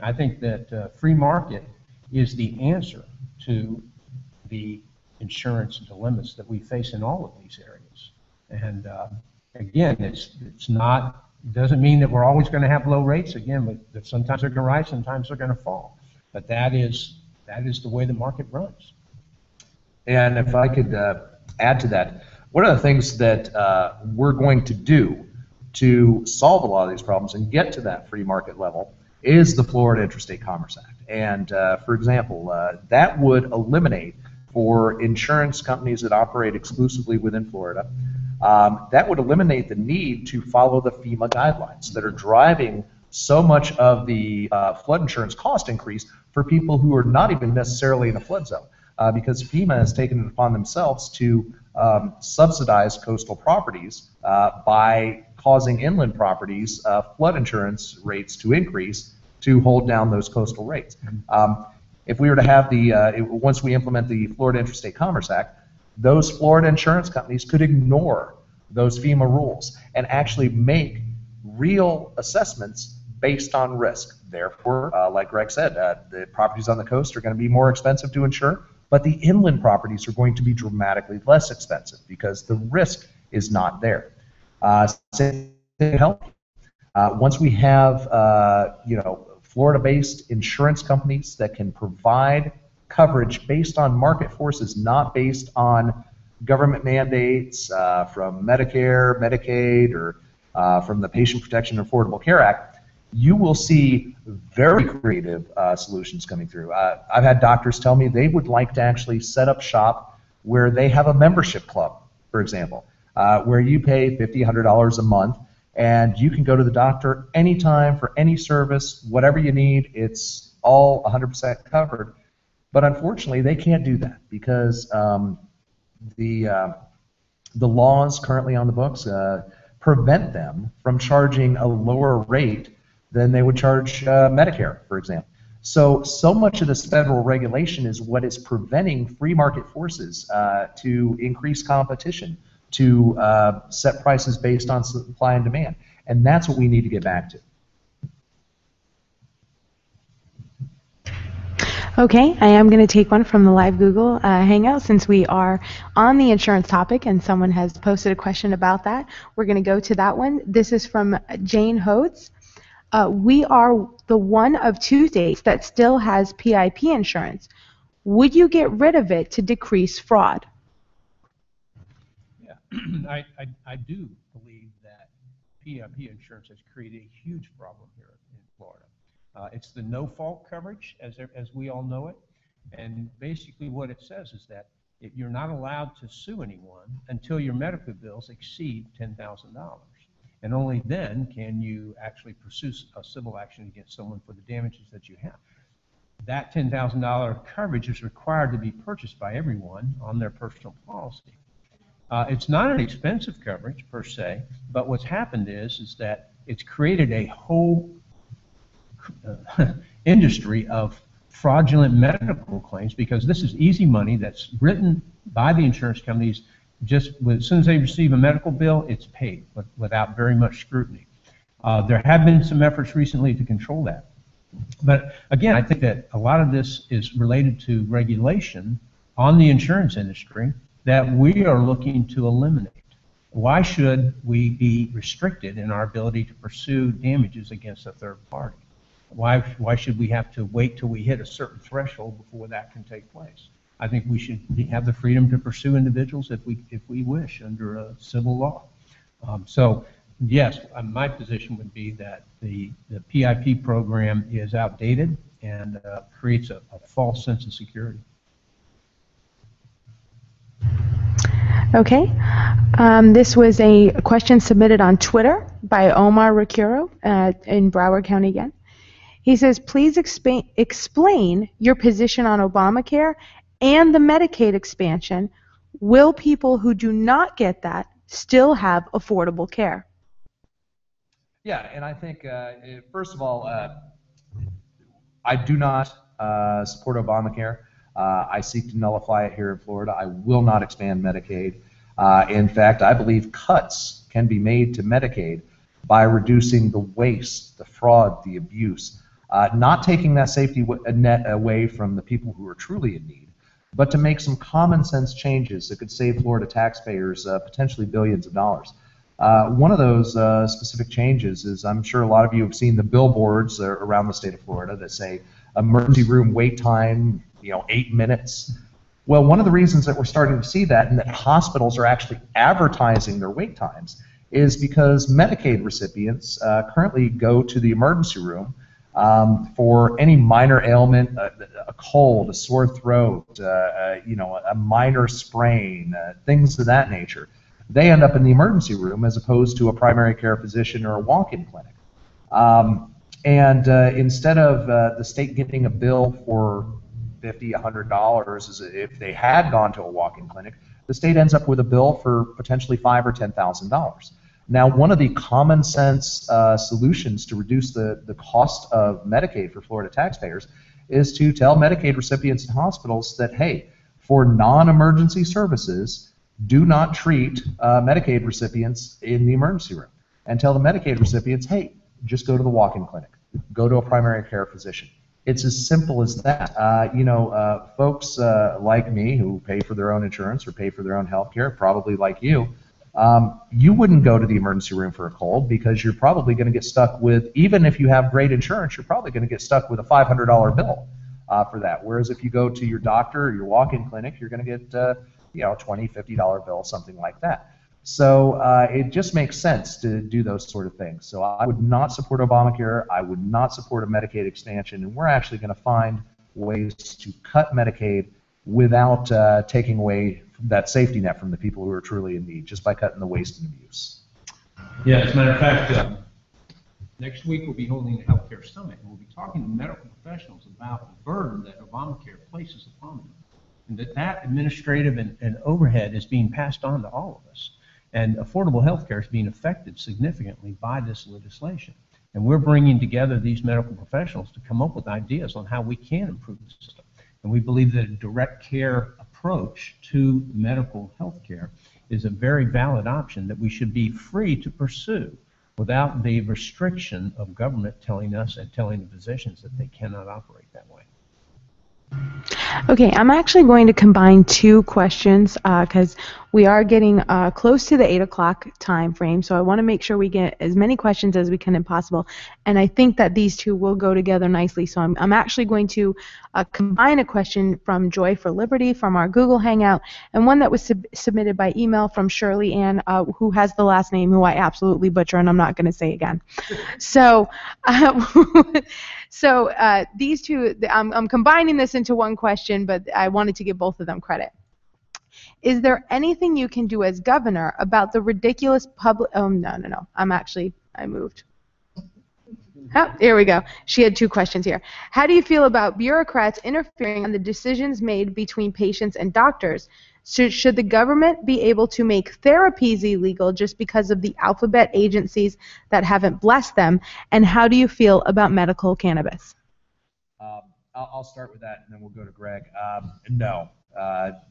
I think that free market is the answer to the insurance dilemmas that we face in all of these areas. And again, it doesn't mean that we're always going to have low rates. Again, but sometimes they're going to rise, sometimes they're going to fall. But that is the way the market runs. And if I could add to that, one of the things that we're going to do to solve a lot of these problems and get to that free market level is the Florida Interstate Commerce Act. And for example, that would eliminate for insurance companies that operate exclusively within Florida, that would eliminate the need to follow the FEMA guidelines that are driving so much of the flood insurance cost increase for people who are not even necessarily in a flood zone, because FEMA has taken it upon themselves to subsidize coastal properties by causing inland properties flood insurance rates to increase to hold down those coastal rates. If we were to have once we implement the Florida Interstate Commerce Act, those Florida insurance companies could ignore those FEMA rules and actually make real assessments based on risk. Therefore, like Greg said, the properties on the coast are going to be more expensive to insure, but the inland properties are going to be dramatically less expensive because the risk is not there. Once we have Florida-based insurance companies that can provide coverage based on market forces, not based on government mandates from Medicare, Medicaid, or from the Patient Protection and Affordable Care Act, you will see very creative solutions coming through. I've had doctors tell me they would like to actually set up shop where they have a membership club, for example, where you pay $50, $100 a month, and you can go to the doctor anytime for any service, whatever you need. It's all 100% covered. But unfortunately, they can't do that because the laws currently on the books prevent them from charging a lower rate than they would charge Medicare, for example. So much of this federal regulation is what is preventing free market forces to increase competition, to set prices based on supply and demand. And that's what we need to get back to. Okay, I am going to take one from the live Google Hangout since we are on the insurance topic and someone has posted a question about that. We're going to go to that one. This is from Jane Hodes. We are the one of 2 states that still has PIP insurance. Would you get rid of it to decrease fraud? Yeah, I do believe that PIP insurance has created a huge problem here in Florida. It's the no-fault coverage, as we all know it, and basically what it says is that if you're not allowed to sue anyone until your medical bills exceed $10,000, and only then can you actually pursue a civil action against someone for the damages that you have. That $10,000 coverage is required to be purchased by everyone on their personal policy. It's not an expensive coverage per se, but what's happened is that it's created a whole industry of fraudulent medical claims because this is easy money that's written by the insurance companies. Just as soon as they receive a medical bill, it's paid without very much scrutiny. There have been some efforts recently to control that. But again, I think that a lot of this is related to regulation on the insurance industry that we are looking to eliminate. Why should we be restricted in our ability to pursue damages against a third party? Why should we have to wait till we hit a certain threshold before that can take place? I think we should have the freedom to pursue individuals if we wish under a civil law. So yes, my position would be that the PIP program is outdated and creates a false sense of security. Okay. This was a question submitted on Twitter by Omar Ricuro in Broward County again. He says, please explain your position on Obamacare and the Medicaid expansion. Will people who do not get that still have affordable care? Yeah, and I think, first of all, I do not support Obamacare. I seek to nullify it here in Florida. I will not expand Medicaid. In fact, I believe cuts can be made to Medicaid by reducing the waste, the fraud, the abuse, not taking that safety net away from the people who are truly in need, but to make some common sense changes that could save Florida taxpayers potentially billions of dollars. One of those specific changes is, I'm sure a lot of you have seen the billboards around the state of Florida that say emergency room wait time, 8 minutes. Well, one of the reasons that we're starting to see that and that hospitals are actually advertising their wait times is because Medicaid recipients currently go to the emergency room for any minor ailment, a cold, a sore throat, a minor sprain, things of that nature. They end up in the emergency room as opposed to a primary care physician or a walk-in clinic. Instead of the state getting a bill for $50, $100 as if they had gone to a walk-in clinic, the state ends up with a bill for potentially $5,000 or $10,000. Now, one of the common sense solutions to reduce the cost of Medicaid for Florida taxpayers is to tell Medicaid recipients in hospitals that, hey, for non-emergency services, do not treat Medicaid recipients in the emergency room. And tell the Medicaid recipients, hey, just go to the walk-in clinic. Go to a primary care physician. It's as simple as that. Folks like me who pay for their own insurance or pay for their own health care, probably like you, you wouldn't go to the emergency room for a cold because you're probably going to get stuck with, even if you have great insurance, you're probably going to get stuck with a $500 bill for that. Whereas if you go to your doctor or your walk-in clinic, you're going to get $20, $50 bill, something like that. So it just makes sense to do those sort of things. So I would not support Obamacare. I would not support a Medicaid expansion. And we're actually going to find ways to cut Medicaid without taking away that safety net from the people who are truly in need, just by cutting the waste and abuse. Yeah, as a matter of fact, next week we'll be holding a healthcare summit, and we'll be talking to medical professionals about the burden that Obamacare places upon them, and that administrative and overhead is being passed on to all of us. And affordable healthcare is being affected significantly by this legislation. And we're bringing together these medical professionals to come up with ideas on how we can improve the system. And we believe that a direct care approach to medical health care is a very valid option that we should be free to pursue without the restriction of government telling us and telling the physicians that they cannot operate that way. Okay, I'm actually going to combine two questions because we are getting close to the 8 o'clock time frame, so I want to make sure we get as many questions as we can if possible. And I think that these two will go together nicely, so I'm actually going to combine a question from Joy for Liberty from our Google Hangout and one that was submitted by email from Shirley Ann, who has the last name who I absolutely butcher and I'm not going to say again. So, these two, I'm combining this into one question, but I wanted to give both of them credit. Is there anything you can do as governor about the ridiculous public... Oh, no. I moved. Oh, here we go. She had two questions here. How do you feel about bureaucrats interfering on the decisions made between patients and doctors? Should the government be able to make therapies illegal just because of the alphabet agencies that haven't blessed them? And how do you feel about medical cannabis? I'll start with that, and then we'll go to Greg. No.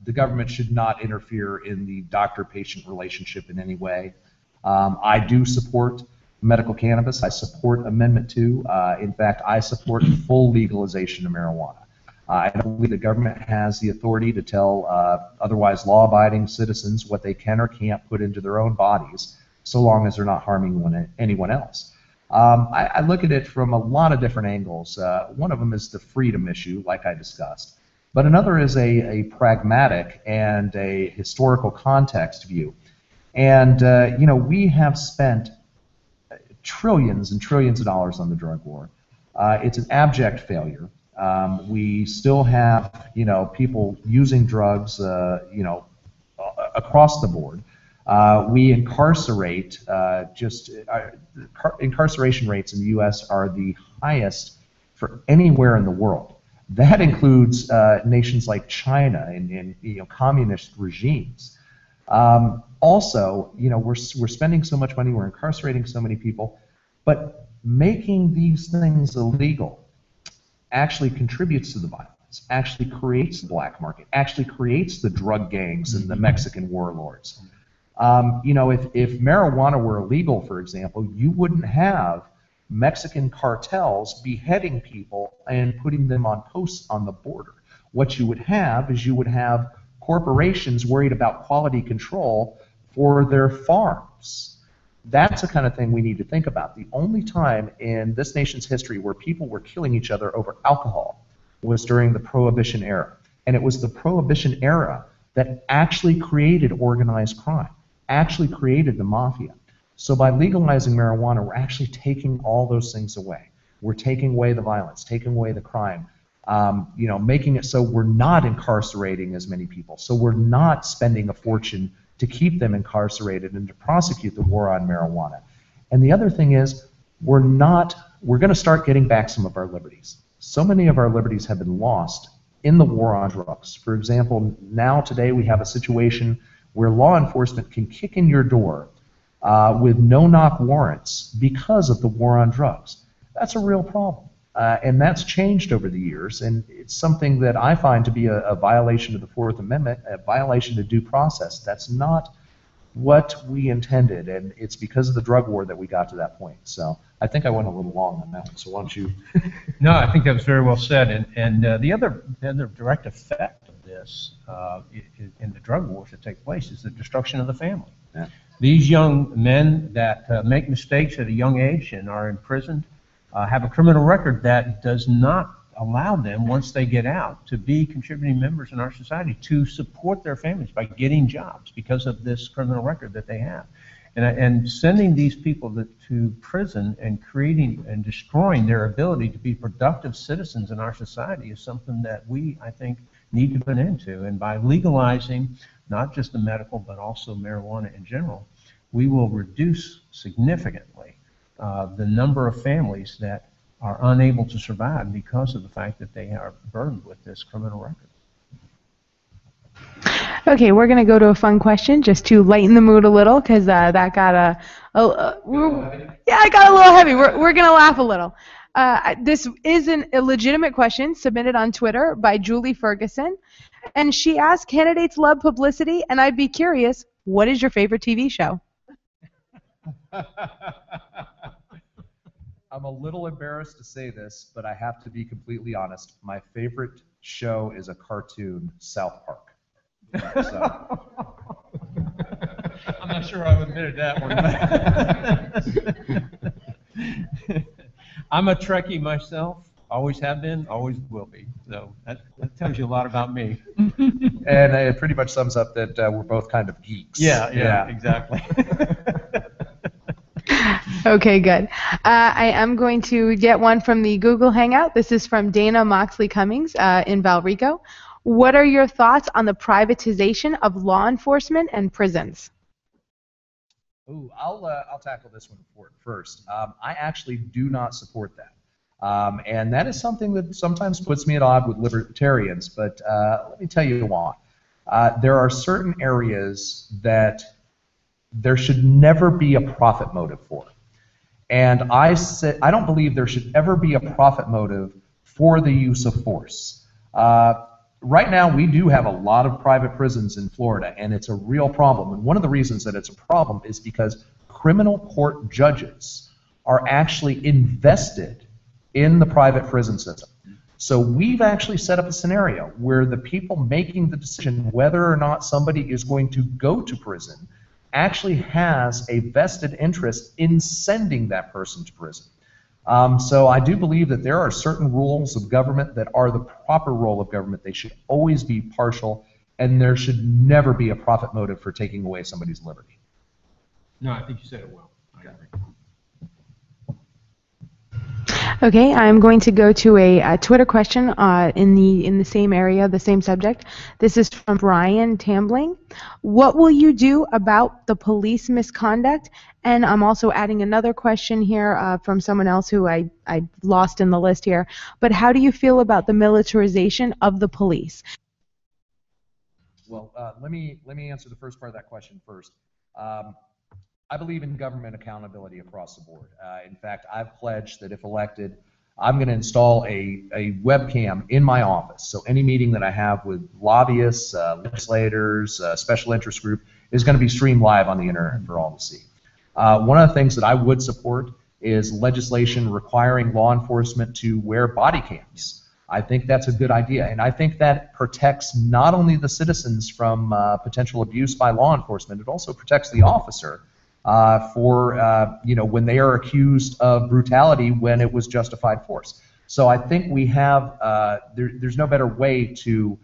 The government should not interfere in the doctor-patient relationship in any way. I do support medical cannabis. I support Amendment 2. In fact, I support full legalization of marijuana. I don't believe the government has the authority to tell otherwise law-abiding citizens what they can or can't put into their own bodies, so long as they're not harming anyone else. I look at it from a lot of different angles. One of them is the freedom issue, like I discussed. But another is a pragmatic and a historical context view. And, we have spent trillions and trillions of dollars on the drug war. It's an abject failure. We still have, people using drugs, across the board. We incarcerate, incarceration rates in the U.S. are the highest for anywhere in the world. That includes nations like China and communist regimes. Also, we're spending so much money, we're incarcerating so many people, but making these things illegal actually contributes to the violence, actually creates the black market, actually creates the drug gangs and the Mexican warlords. If marijuana were illegal, for example, you wouldn't have Mexican cartels beheading people and putting them on posts on the border. What you would have is corporations worried about quality control for their farms. That's the kind of thing we need to think about. The only time in this nation's history where people were killing each other over alcohol was during the Prohibition era. And it was the Prohibition era that actually created organized crime, actually created the mafia. So by legalizing marijuana, we're actually taking all those things away. We're taking away the violence, taking away the crime, making it so we're not incarcerating as many people, so we're not spending a fortune to keep them incarcerated and to prosecute the war on marijuana. And the other thing is, we're going to start getting back some of our liberties. So many of our liberties have been lost in the war on drugs. For example, today we have a situation where law enforcement can kick in your door with no-knock warrants because of the war on drugs. That's a real problem. And that's changed over the years, and it's something that I find to be a violation of the Fourth Amendment, a violation of due process. That's not what we intended, and it's because of the drug war that we got to that point. So I think I went a little long on that one, so why don't you... No, I think that was very well said, and the other direct effect of this in the drug wars that take place is the destruction of the family. Yeah. These young men that make mistakes at a young age and are imprisoned have a criminal record that does not allow them, once they get out, to be contributing members in our society, to support their families by getting jobs because of this criminal record that they have. And sending these people to prison and creating and destroying their ability to be productive citizens in our society is something that we, I think, need to put into. And by legalizing not just the medical but also marijuana in general, we will reduce significantly the number of families that are unable to survive because of the fact that they are burdened with this criminal record. Okay, we're going to go to a fun question just to lighten the mood a little, because that got yeah, I got a little heavy. We're going to laugh a little. This is a legitimate question submitted on Twitter by Julie Ferguson, and she asked, candidates love publicity, and I'd be curious, what is your favorite TV show? I'm a little embarrassed to say this, but I have to be completely honest. My favorite show is a cartoon, South Park. So. I'm not sure I've admitted that one. I'm a Trekkie myself. Always have been, always will be. So that tells you a lot about me. And it pretty much sums up that we're both kind of geeks. Yeah, exactly. Okay, good. I am going to get one from the Google Hangout. This is from Dana Moxley Cummings in Valrico. What are your thoughts on the privatization of law enforcement and prisons? Ooh, I'll tackle this one first. I actually do not support that. And that is something that sometimes puts me at odds with libertarians, but let me tell you why. There are certain areas that there should never be a profit motive for. And I don't believe there should ever be a profit motive for the use of force. Right now, we do have a lot of private prisons in Florida, and it's a real problem. And one of the reasons that it's a problem is because criminal court judges are actually invested in the private prison system. So we've actually set up a scenario where the people making the decision whether or not somebody is going to go to prison actually has a vested interest in sending that person to prison. So I do believe that there are certain rules of government that are the proper role of government. They should always be partial, and there should never be a profit motive for taking away somebody's liberty. No, I think you said it well. I agree. Okay, I'm going to go to a Twitter question in the same area, the same subject. This is from Brian Tambling. What will you do about the police misconduct? And I'm also adding another question here from someone else who I lost in the list here. But how do you feel about the militarization of the police? Well, let me answer the first part of that question first. I believe in government accountability across the board. In fact, I've pledged that if elected, I'm going to install a webcam in my office. So any meeting that I have with lobbyists, legislators, special interest group is going to be streamed live on the internet for all to see. One of the things that I would support is legislation requiring law enforcement to wear body cams. I think that's a good idea, and I think that protects not only the citizens from potential abuse by law enforcement, it also protects the officer for when they are accused of brutality when it was justified force. So I think we have there's no better way to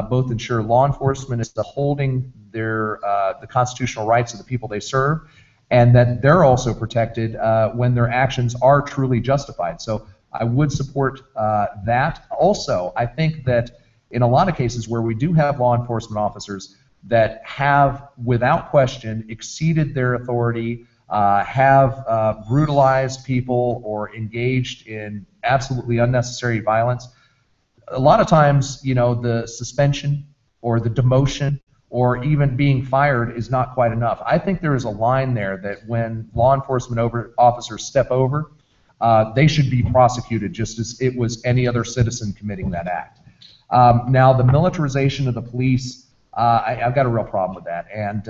both ensure law enforcement is holding the constitutional rights of the people they serve, and that they're also protected when their actions are truly justified. So I would support that. Also, I think that in a lot of cases where we do have law enforcement officers that have, without question, exceeded their authority, have brutalized people or engaged in absolutely unnecessary violence, a lot of times, the suspension or the demotion or even being fired is not quite enough. I think there is a line there that when law enforcement officers step over, they should be prosecuted just as it was any other citizen committing that act. Now, the militarization of the police, I've got a real problem with that, and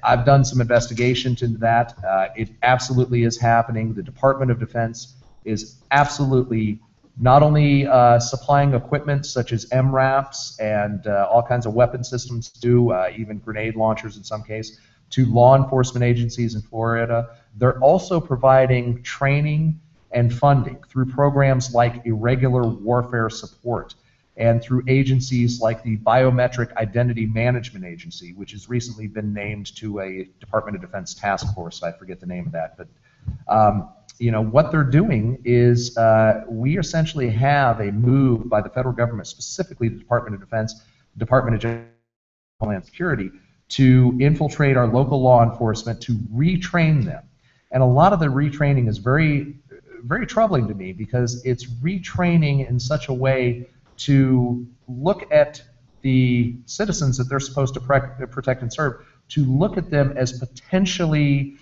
I've done some investigation into that. It absolutely is happening. The Department of Defense is absolutely not only supplying equipment such as MRAPs and all kinds of weapon systems even grenade launchers in some case, to law enforcement agencies in Florida. They're also providing training and funding through programs like Irregular Warfare Support and through agencies like the Biometric Identity Management Agency, which has recently been named to a Department of Defense task force. I forget the name of that, but what they're doing is we essentially have a move by the federal government, specifically the Department of Defense, Department of Homeland Security, to infiltrate our local law enforcement to retrain them. And a lot of the retraining is very, very troubling to me because it's retraining in such a way to look at the citizens that they're supposed to protect and serve, to look at them as potentially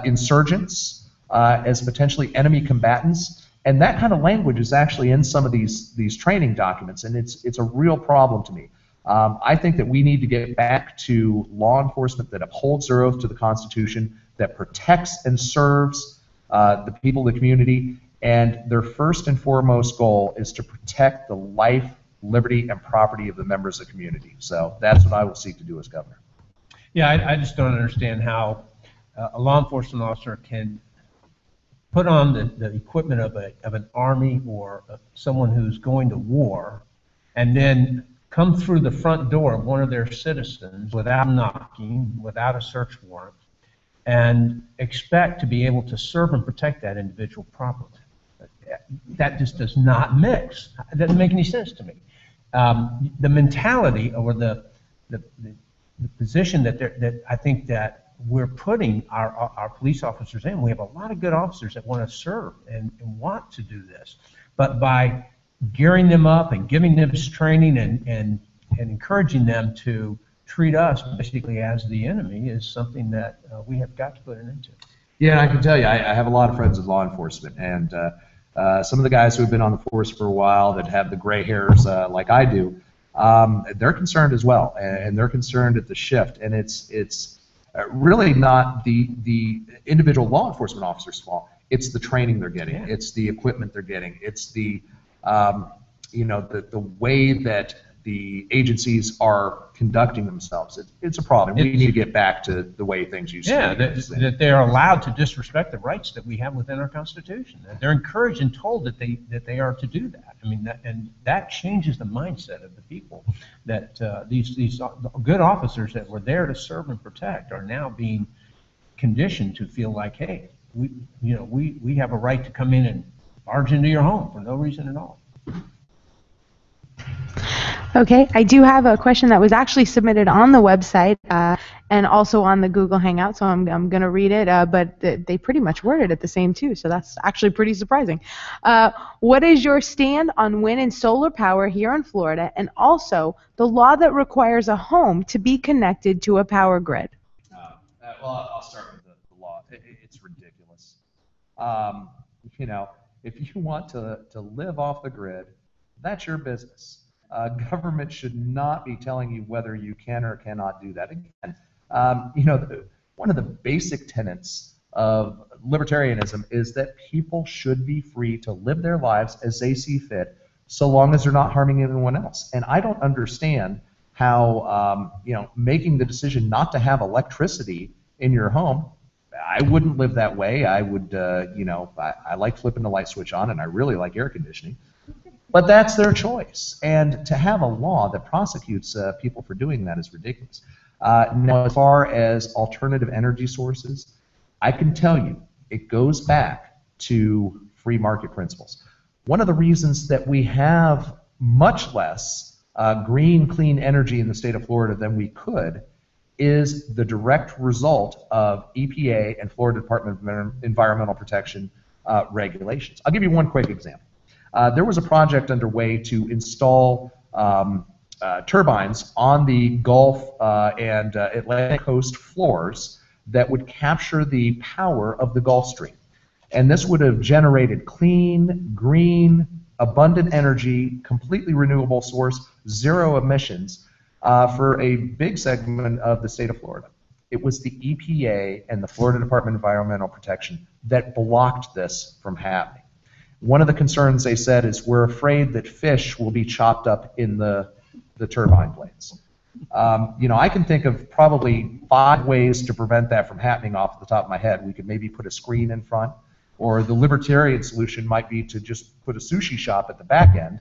insurgents, as potentially enemy combatants. And that kind of language is actually in some of these training documents, and it's a real problem to me. I think that we need to get back to law enforcement that upholds their oath to the Constitution, that protects and serves the people of the community, and their first and foremost goal is to protect the life, liberty, and property of the members of the community. So that's what I will seek to do as governor. Yeah, I just don't understand how a law enforcement officer can put on the equipment of an army or someone who's going to war, and then come through the front door of one of their citizens without knocking, without a search warrant, and expect to be able to serve and protect that individual properly. That just does not mix. It doesn't make any sense to me. The mentality or the position that I think that we're putting our police officers in. We have a lot of good officers that want to serve and want to do this, but by gearing them up and giving them this training and encouraging them to treat us basically as the enemy is something that we have got to put an end to. Yeah, and I can tell you, I have a lot of friends in law enforcement, and some of the guys who have been on the force for a while that have the gray hairs like I do, they're concerned as well, and they're concerned at the shift, and it's really not the individual law enforcement officer's fault. It's the training they're getting. Yeah. It's the equipment they're getting. It's the the way that the agencies are conducting themselves. It's a problem. We need to get back to the way things used to be. Yeah, that they're allowed to disrespect the rights that we have within our Constitution. They're encouraged and told that they are to do that. I mean, that changes the mindset of the people. That these good officers that were there to serve and protect are now being conditioned to feel like, hey, we have a right to come in and barge into your home for no reason at all. Okay, I do have a question that was actually submitted on the website and also on the Google Hangout, so I'm going to read it, but they pretty much worded it the same too, so that's actually pretty surprising. What is your stand on wind and solar power here in Florida, and also the law that requires a home to be connected to a power grid? Well, I'll start with the law. It's ridiculous. If you want to live off the grid, that's your business. Government should not be telling you whether you can or cannot do that. Again, one of the basic tenets of libertarianism is that people should be free to live their lives as they see fit, so long as they're not harming anyone else. And I don't understand how making the decision not to have electricity in your home. I wouldn't live that way. I would, I like flipping the light switch on, and I really like air conditioning. But that's their choice, and to have a law that prosecutes people for doing that is ridiculous. Now, as far as alternative energy sources, I can tell you it goes back to free market principles. One of the reasons that we have much less green, clean energy in the state of Florida than we could is the direct result of EPA and Florida Department of Environmental Protection regulations. I'll give you one quick example. There was a project underway to install turbines on the Gulf and Atlantic coast floors that would capture the power of the Gulf Stream. And this would have generated clean, green, abundant energy, completely renewable source, zero emissions for a big segment of the state of Florida. It was the EPA and the Florida Department of Environmental Protection that blocked this from happening. One of the concerns they said is we're afraid that fish will be chopped up in the turbine blades. I can think of probably 5 ways to prevent that from happening off the top of my head. We could maybe put a screen in front, or the libertarian solution might be to just put a sushi shop at the back end.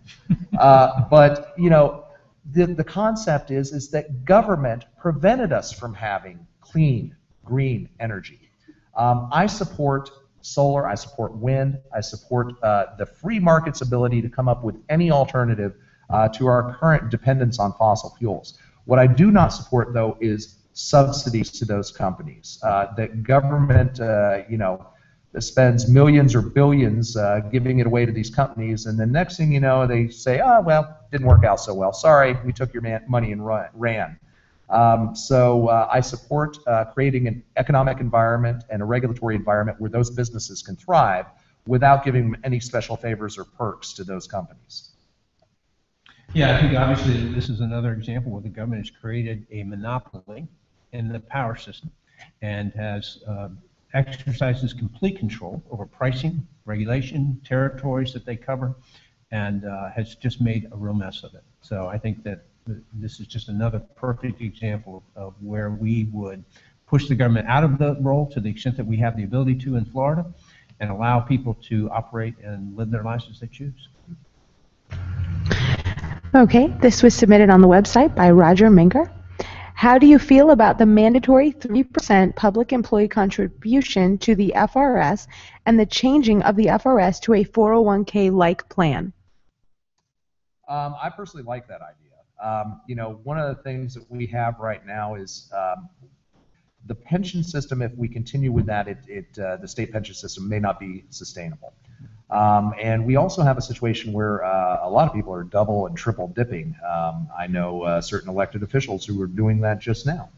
But the concept is that government prevented us from having clean, green energy. I support solar, I support wind, I support the free market's ability to come up with any alternative to our current dependence on fossil fuels. What I do not support, though, is subsidies to those companies. That government, spends millions or billions giving it away to these companies, and the next thing you know, they say, oh, well, didn't work out so well. Sorry, we took your money and ran. So I support creating an economic environment and a regulatory environment where those businesses can thrive without giving them any special favors or perks to those companies. Yeah, I think obviously this is another example where the government has created a monopoly in the power system and has exercises complete control over pricing, regulation, territories that they cover, and has just made a real mess of it. So I think that this is just another perfect example of where we would push the government out of the role to the extent that we have the ability to in Florida and allow people to operate and live their lives as they choose. Okay, this was submitted on the website by Roger Minker. How do you feel about the mandatory 3% public employee contribution to the FRS and the changing of the FRS to a 401k-like plan? I personally like that idea. One of the things that we have right now is the pension system. If we continue with that, the state pension system may not be sustainable. And we also have a situation where a lot of people are double and triple dipping. I know certain elected officials who are doing that just now.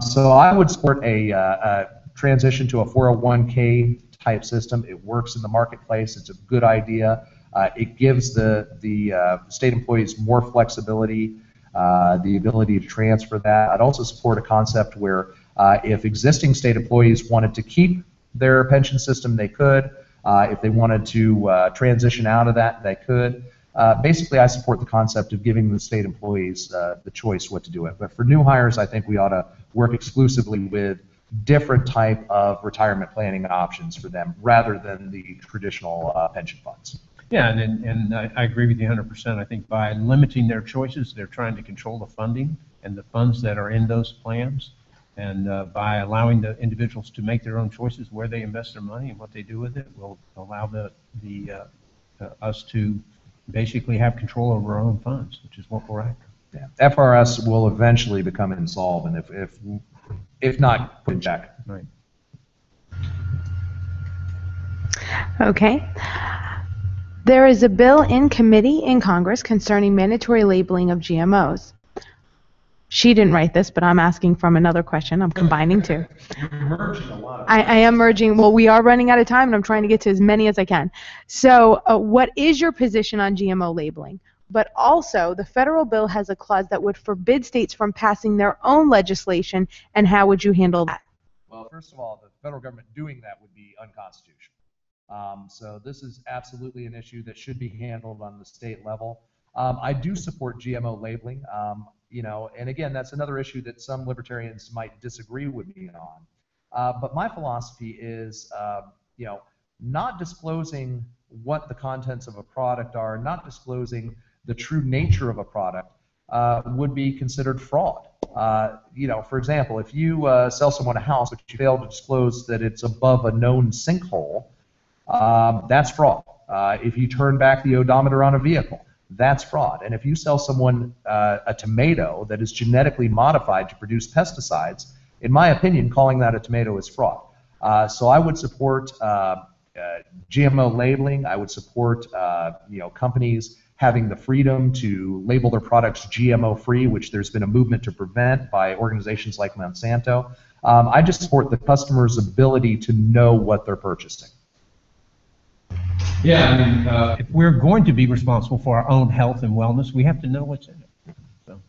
So I would support a transition to a 401k type system. It works in the marketplace. It's a good idea. It gives the state employees more flexibility, the ability to transfer that. I'd also support a concept where if existing state employees wanted to keep their pension system, they could. If they wanted to transition out of that, they could. Basically, I support the concept of giving the state employees the choice what to do it. But for new hires, I think we ought to work exclusively with different type of retirement planning options for them rather than the traditional pension funds. Yeah, and I agree with you 100%. I think by limiting their choices, they're trying to control the funding and the funds that are in those plans. And by allowing the individuals to make their own choices where they invest their money and what they do with it will allow us to basically have control over our own funds, which is what we're after. Yeah. FRS will eventually become insolvent if not put in check. Right. Okay. There is a bill in committee in Congress concerning mandatory labeling of GMOs. She didn't write this, but I'm asking from another question. I'm combining two. You're merging a lot of I am merging. Well, we are running out of time, and I'm trying to get to as many as I can. So what is your position on GMO labeling? But also, the federal bill has a clause that would forbid states from passing their own legislation, and how would you handle that? Well, first of all, the federal government doing that would be unconstitutional. So this is absolutely an issue that should be handled on the state level. I do support GMO labeling. And again, that's another issue that some libertarians might disagree with me on. But my philosophy is, not disclosing what the contents of a product are, not disclosing the true nature of a product would be considered fraud. For example, if you sell someone a house but you fail to disclose that it's above a known sinkhole, that's fraud. If you turn back the odometer on a vehicle, that's fraud. And if you sell someone a tomato that is genetically modified to produce pesticides, in my opinion, calling that a tomato is fraud. So I would support GMO labeling. I would support companies having the freedom to label their products GMO-free, which there's been a movement to prevent by organizations like Monsanto. I just support the customer's ability to know what they're purchasing. Yeah, I mean, if we're going to be responsible for our own health and wellness, we have to know what's in it. So.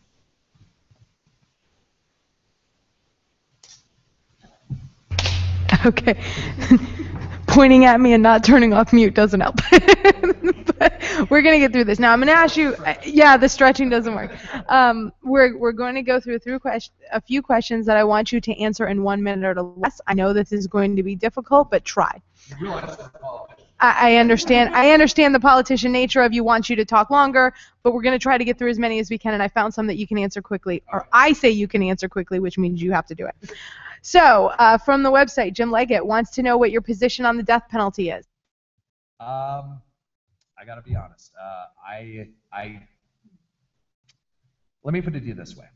Okay. Pointing at me and not turning off mute doesn't help. But we're going to get through this. Now, I'm going to ask you, yeah, the stretching doesn't work. We're going to go through a few questions that I want you to answer in 1 minute or less. I know this is going to be difficult, but try. You realize that I understand the politician nature of you want you to talk longer, but we're going to try to get through as many as we can, and I found some that you can answer quickly, or I say you can answer quickly, which means you have to do it. So, from the website, Jim Leggett wants to know what your position on the death penalty is. I got to be honest. Let me put it to you this way.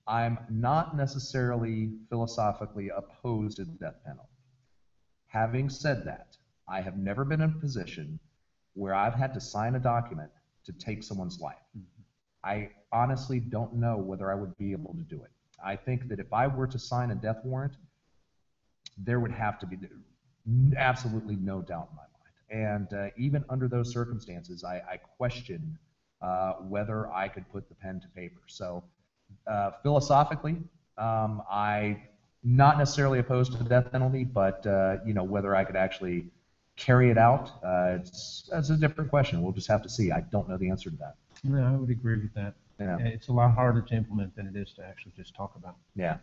I'm not necessarily philosophically opposed to the death penalty. Having said that, I have never been in a position where I've had to sign a document to take someone's life. I honestly don't know whether I would be able to do it. I think that if I were to sign a death warrant, there would have to be absolutely no doubt in my mind. And even under those circumstances, I question whether I could put the pen to paper. So philosophically, I'm not necessarily opposed to the death penalty, but whether I could actually carry it out, that's a different question. We'll just have to see. I don't know the answer to that. No, I would agree with that. Yeah. It's a lot harder to implement than it is to actually just talk about. Yeah.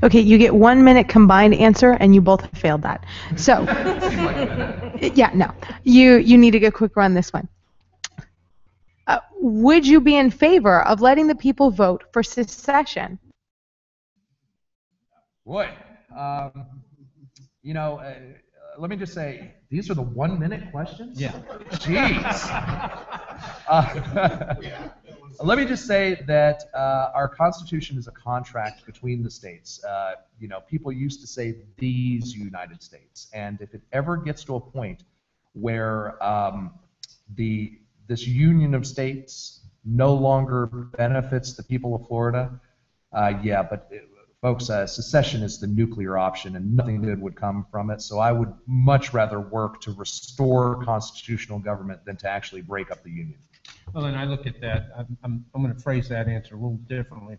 Okay, you get 1 minute combined answer, and you both failed that. So, yeah, no, you need to get quicker on this one. Would you be in favor of letting the people vote for secession? Boy, let me just say, these are the 1 minute questions? Yeah. Jeez. Let me just say that our Constitution is a contract between the states. People used to say these United States, and if it ever gets to a point where this union of states no longer benefits the people of Florida, folks, secession is the nuclear option, and nothing good would come from it. So I would much rather work to restore constitutional government than to actually break up the union. Well, and I look at that. I'm going to phrase that answer a little differently.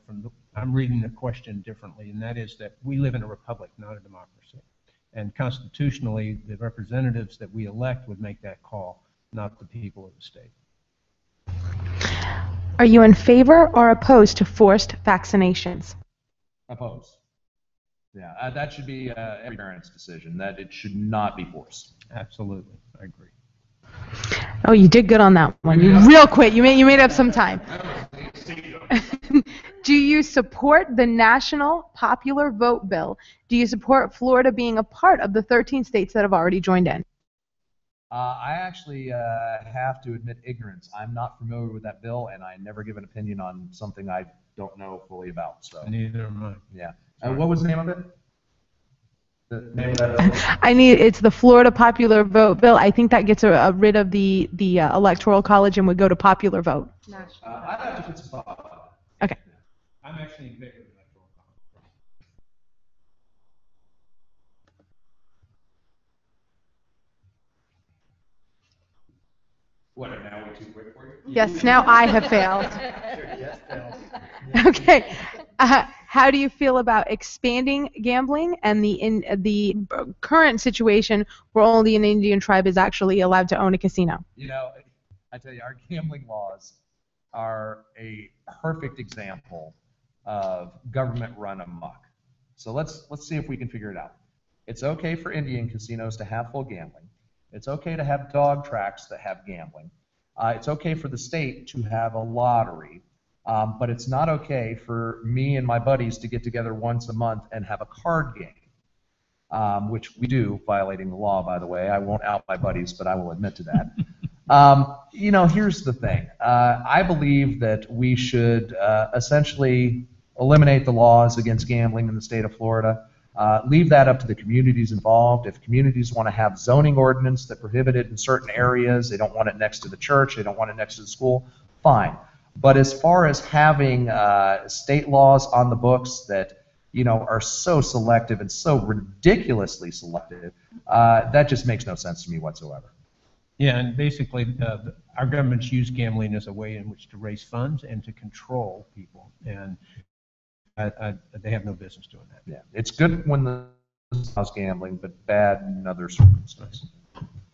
I'm reading the question differently, and that is that we live in a republic, not a democracy. And constitutionally, the representatives that we elect would make that call, not the people of the state. Are you in favor or opposed to forced vaccinations? Opposed. Yeah, that should be every parent's decision, that it should not be forced. Absolutely, I agree. Oh, you did good on that one. Real quick, you made up some time. Do you support the national popular vote bill? Do you support Florida being a part of the 13 states that have already joined in? I actually have to admit ignorance. I'm not familiar with that bill, and I never give an opinion on something I don't know fully about. So neither am I. Yeah. What was the name of it? The name of that bill? It's the Florida popular vote bill. I think that gets rid of the electoral college and would go to popular vote. I have to put some thought on it. Okay. I'm actually in favor of the electoral college. What, now we're too quick for you? Yes, now I have failed. Okay. How do you feel about expanding gambling and the current situation where only an Indian tribe is actually allowed to own a casino? I tell you, our gambling laws are a perfect example of government run amok. So let's see if we can figure it out. It's okay for Indian casinos to have full gambling. It's okay to have dog tracks that have gambling. It's okay for the state to have a lottery. But it's not okay for me and my buddies to get together once a month and have a card game, which we do, violating the law, by the way. I won't out my buddies, but I will admit to that. Here's the thing. I believe that we should essentially eliminate the laws against gambling in the state of Florida. Leave that up to the communities involved. If communities want to have zoning ordinance that prohibit it in certain areas, they don't want it next to the church, they don't want it next to the school, fine. But as far as having state laws on the books that are so selective and so ridiculously selective, that just makes no sense to me whatsoever. Yeah, and basically our governments use gambling as a way in which to raise funds and to control people, and they have no business doing that. Yeah, it's good when the house gambling, but bad in other circumstances.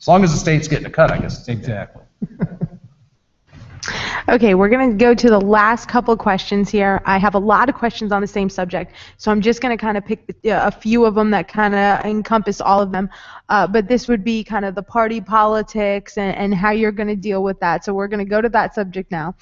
As long as the state's getting a cut, I guess. Exactly. Okay, we're going to go to the last couple of questions here. I have a lot of questions on the same subject, so I'm just going to kind of pick a few of them that kind of encompass all of them. But this would be kind of the party politics and how you're going to deal with that. So we're going to go to that subject now.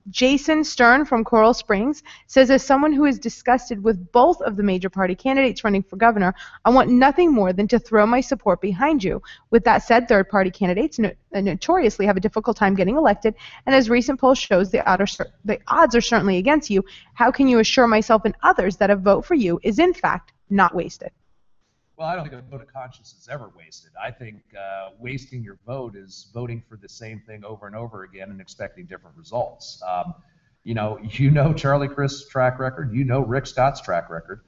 Jason Stern from Coral Springs says, as someone who is disgusted with both of the major party candidates running for governor, I want nothing more than to throw my support behind you. With that said, third party candidates, notoriously have a difficult time getting elected, and as recent polls shows, the odds are certainly against you. How can you assure myself and others that a vote for you is in fact not wasted? Well, I don't think a vote of conscience is ever wasted. I think wasting your vote is voting for the same thing over and over again and expecting different results. You know Charlie Crist's track record. You know Rick Scott's track record.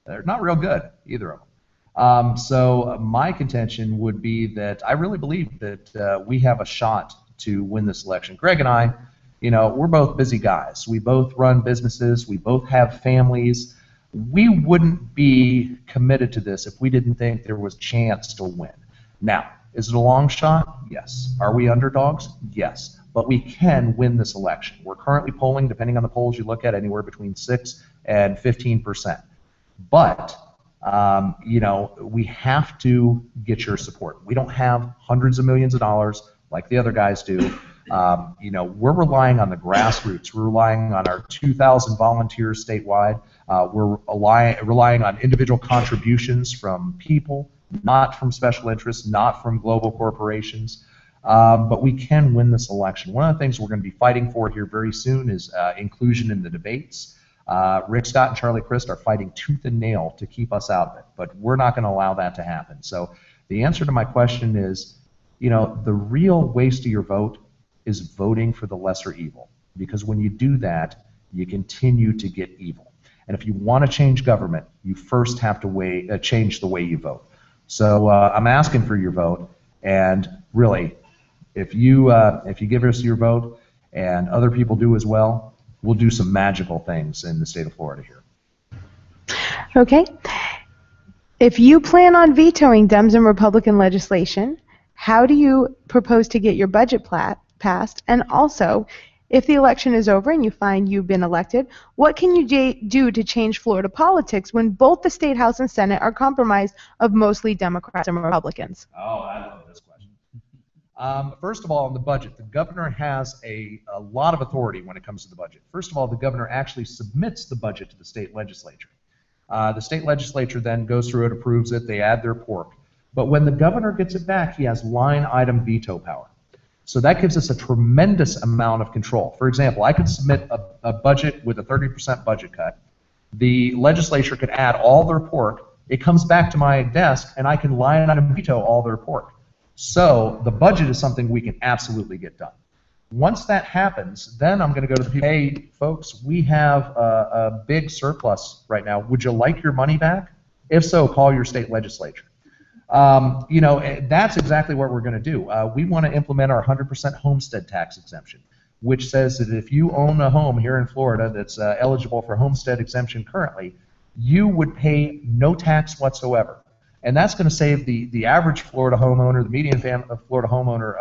They're not real good, either of them. So my contention would be that I really believe that we have a shot to win this election. Greg and I, we're both busy guys. We both run businesses. We both have families. We wouldn't be committed to this if we didn't think there was a chance to win. Now, is it a long shot? Yes. Are we underdogs? Yes. But we can win this election. We're currently polling, depending on the polls you look at, anywhere between 6 and 15%. But, we have to get your support. We don't have hundreds of millions of dollars like the other guys do. We're relying on the grassroots. We're relying on our 2,000 volunteers statewide. We're relying on individual contributions from people, not from special interests, not from global corporations. But we can win this election. One of the things we're going to be fighting for here very soon is inclusion in the debates. Rick Scott and Charlie Crist are fighting tooth and nail to keep us out of it, but we're not going to allow that to happen. So the answer to my question is, the real waste of your vote is voting for the lesser evil, because when you do that, you continue to get evil. And if you want to change government, you first have to change the way you vote. So I'm asking for your vote, and really, if you give us your vote and other people do as well, we'll do some magical things in the state of Florida here. Okay. If you plan on vetoing Dems and Republican legislation, how do you propose to get your budget passed? And also, if the election is over and you find you've been elected, what can you do to change Florida politics when both the State House and Senate are comprised of mostly Democrats and Republicans? Oh, I love this question. First of all, on the budget, the governor has a lot of authority when it comes to the budget. First of all, the governor actually submits the budget to the state legislature. The state legislature then goes through it, approves it, they add their pork. But when the governor gets it back, he has line item veto power. So that gives us a tremendous amount of control. For example, I could submit a budget with a 30% budget cut. The legislature could add all their pork. It comes back to my desk, and I can line item veto all their pork. So the budget is something we can absolutely get done. Once that happens, then I'm going to go to the people, hey, folks, we have a big surplus right now. Would you like your money back? If so, call your state legislature. That's exactly what we're going to do. We want to implement our 100% homestead tax exemption, which says that if you own a home here in Florida that's eligible for homestead exemption currently, you would pay no tax whatsoever. And that's going to save the average Florida homeowner, the median Florida homeowner,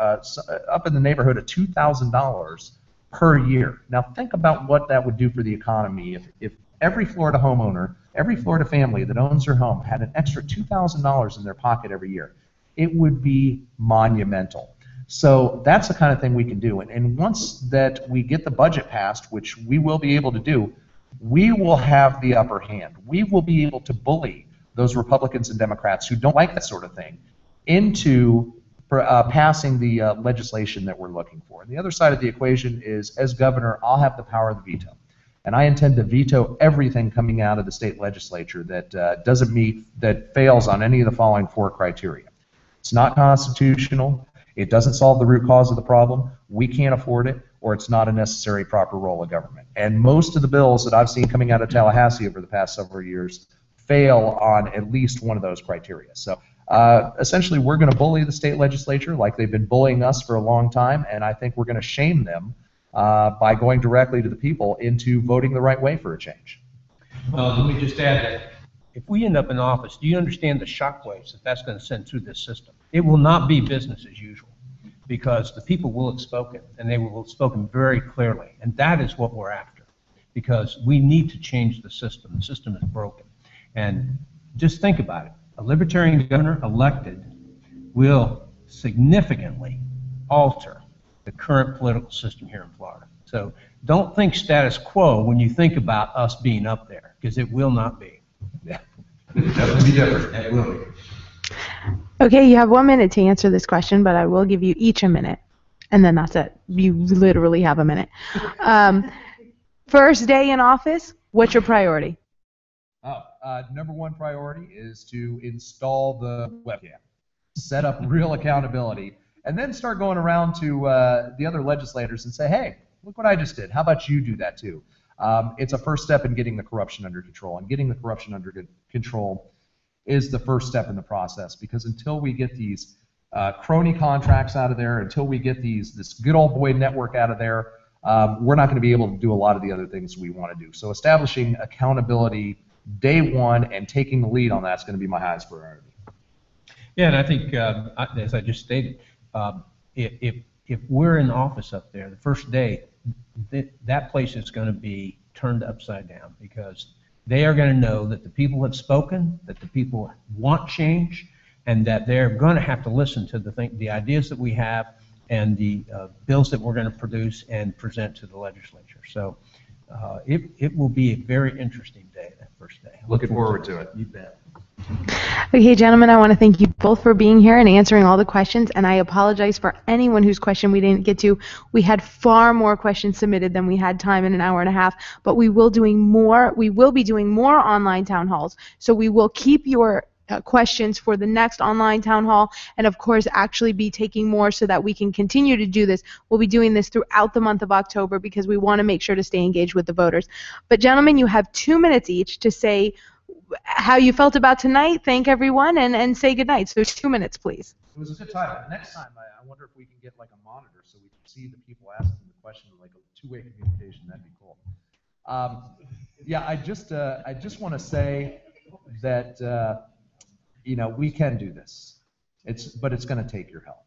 up in the neighborhood of $2,000 per year. Now think about what that would do for the economy if every Florida homeowner, every Florida family that owns their home had an extra $2,000 in their pocket every year. It would be monumental. So that's the kind of thing we can do. And once that we get the budget passed, which we will be able to do, we will have the upper hand. We will be able to bully those Republicans and Democrats who don't like that sort of thing into passing the legislation that we're looking for. And the other side of the equation is, as governor, I'll have the power of the veto. And I intend to veto everything coming out of the state legislature that that fails on any of the following 4 criteria. It's not constitutional, it doesn't solve the root cause of the problem, we can't afford it, or it's not a necessary proper role of government. And most of the bills that I've seen coming out of Tallahassee over the past several years fail on at least one of those criteria. So essentially we're going to bully the state legislature like they've been bullying us for a long time, and I think we're going to shame them by going directly to the people into voting the right way for a change. Let me just add that if we end up in office, do you understand the shockwaves that's going to send through this system? It will not be business as usual, because the people will have spoken, and they will have spoken very clearly, and that is what we're after, because we need to change the system. The system is broken. And just think about it. A Libertarian governor elected will significantly alter the current political system here in Florida. So don't think status quo when you think about us being up there, because it will not be. Yeah, definitely be different. It will be. Okay, you have 1 minute to answer this question, but I will give you each a minute. And then that's it. You literally have a minute. First day in office, what's your priority? Number one priority is to install the webcam, set up real accountability, and then start going around to the other legislators and say, hey, look what I just did. How about you do that too? It's a first step in getting the corruption under control, and getting the corruption under control is the first step in the process, because until we get these crony contracts out of there, until we get this good old boy network out of there, we're not going to be able to do a lot of the other things we want to do. So establishing accountability day one and taking the lead on that's going to be my highest priority. Yeah, and I think, as I just stated, if we're in office up there, the first day, that place is going to be turned upside down, because they are going to know that the people have spoken, that the people want change, and that they're going to have to listen to the ideas that we have and the bills that we're going to produce and present to the legislature. So it will be a very interesting day, that first day. Looking forward to it. You bet. Okay, gentlemen, I want to thank you both for being here and answering all the questions, and I apologize for anyone whose question we didn't get to. We had far more questions submitted than we had time in an hour and a half, but we will be doing more online town halls, so we will keep your questions for the next online town hall, and of course actually be taking more so that we can continue to do this. We'll be doing this throughout the month of October because we want to make sure to stay engaged with the voters. But gentlemen, you have 2 minutes each to say how you felt about tonight, thank everyone, and say goodnight. So 2 minutes, please. It was a good time. Next time, I wonder if we can get like a monitor so we can see the people asking the question, like a two-way communication. That'd be cool. Yeah, I just want to say that we can do this. But it's going to take your help.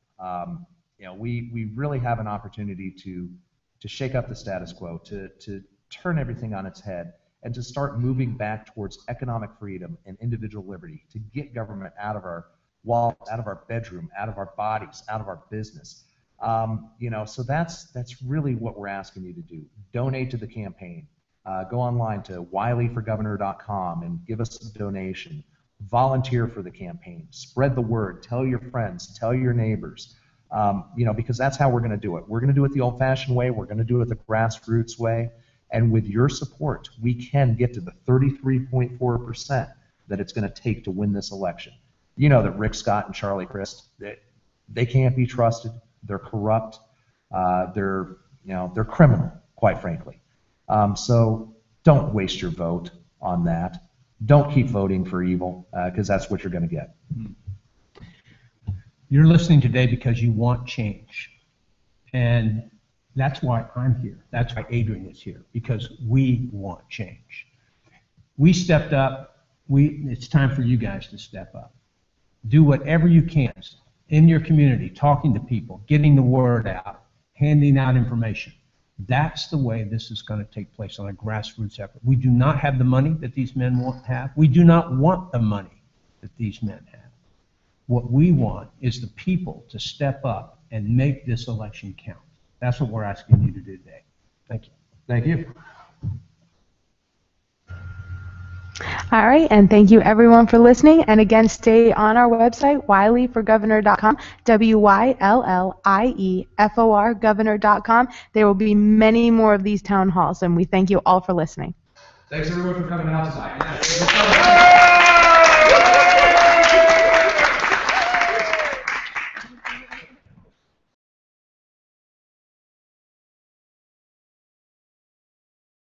We really have an opportunity to shake up the status quo, to turn everything on its head, and to start moving back towards economic freedom and individual liberty, to get government out of our walls, out of our bedroom, out of our bodies, out of our business. So that's really what we're asking you to do. Donate to the campaign. Go online to WylieForGovernor.com and give us a donation. Volunteer for the campaign. Spread the word. Tell your friends. Tell your neighbors. Because that's how we're going to do it. We're going to do it the old-fashioned way. We're going to do it the grassroots way. And with your support, we can get to the 33.4% that it's going to take to win this election. You know that Rick Scott and Charlie Crist, they can't be trusted. They're corrupt. They're criminal, quite frankly. So don't waste your vote on that. Don't keep voting for evil, because that's what you're going to get. You're listening today because you want change. And that's why I'm here. That's why Adrian is here, because we want change. We stepped up. It's time for you guys to step up. Do whatever you can in your community, talking to people, getting the word out, handing out information. That's the way this is going to take place on a grassroots effort. We do not have the money that these men have. We do not want the money that these men have. What we want is the people to step up and make this election count. That's what we're asking you to do today. Thank you. Thank you. All right, and thank you everyone for listening. And again, stay on our website, WylieForGovernor.com, WYLLIEFOR Governor.com. There will be many more of these town halls, and we thank you all for listening. Thanks everyone for coming out tonight.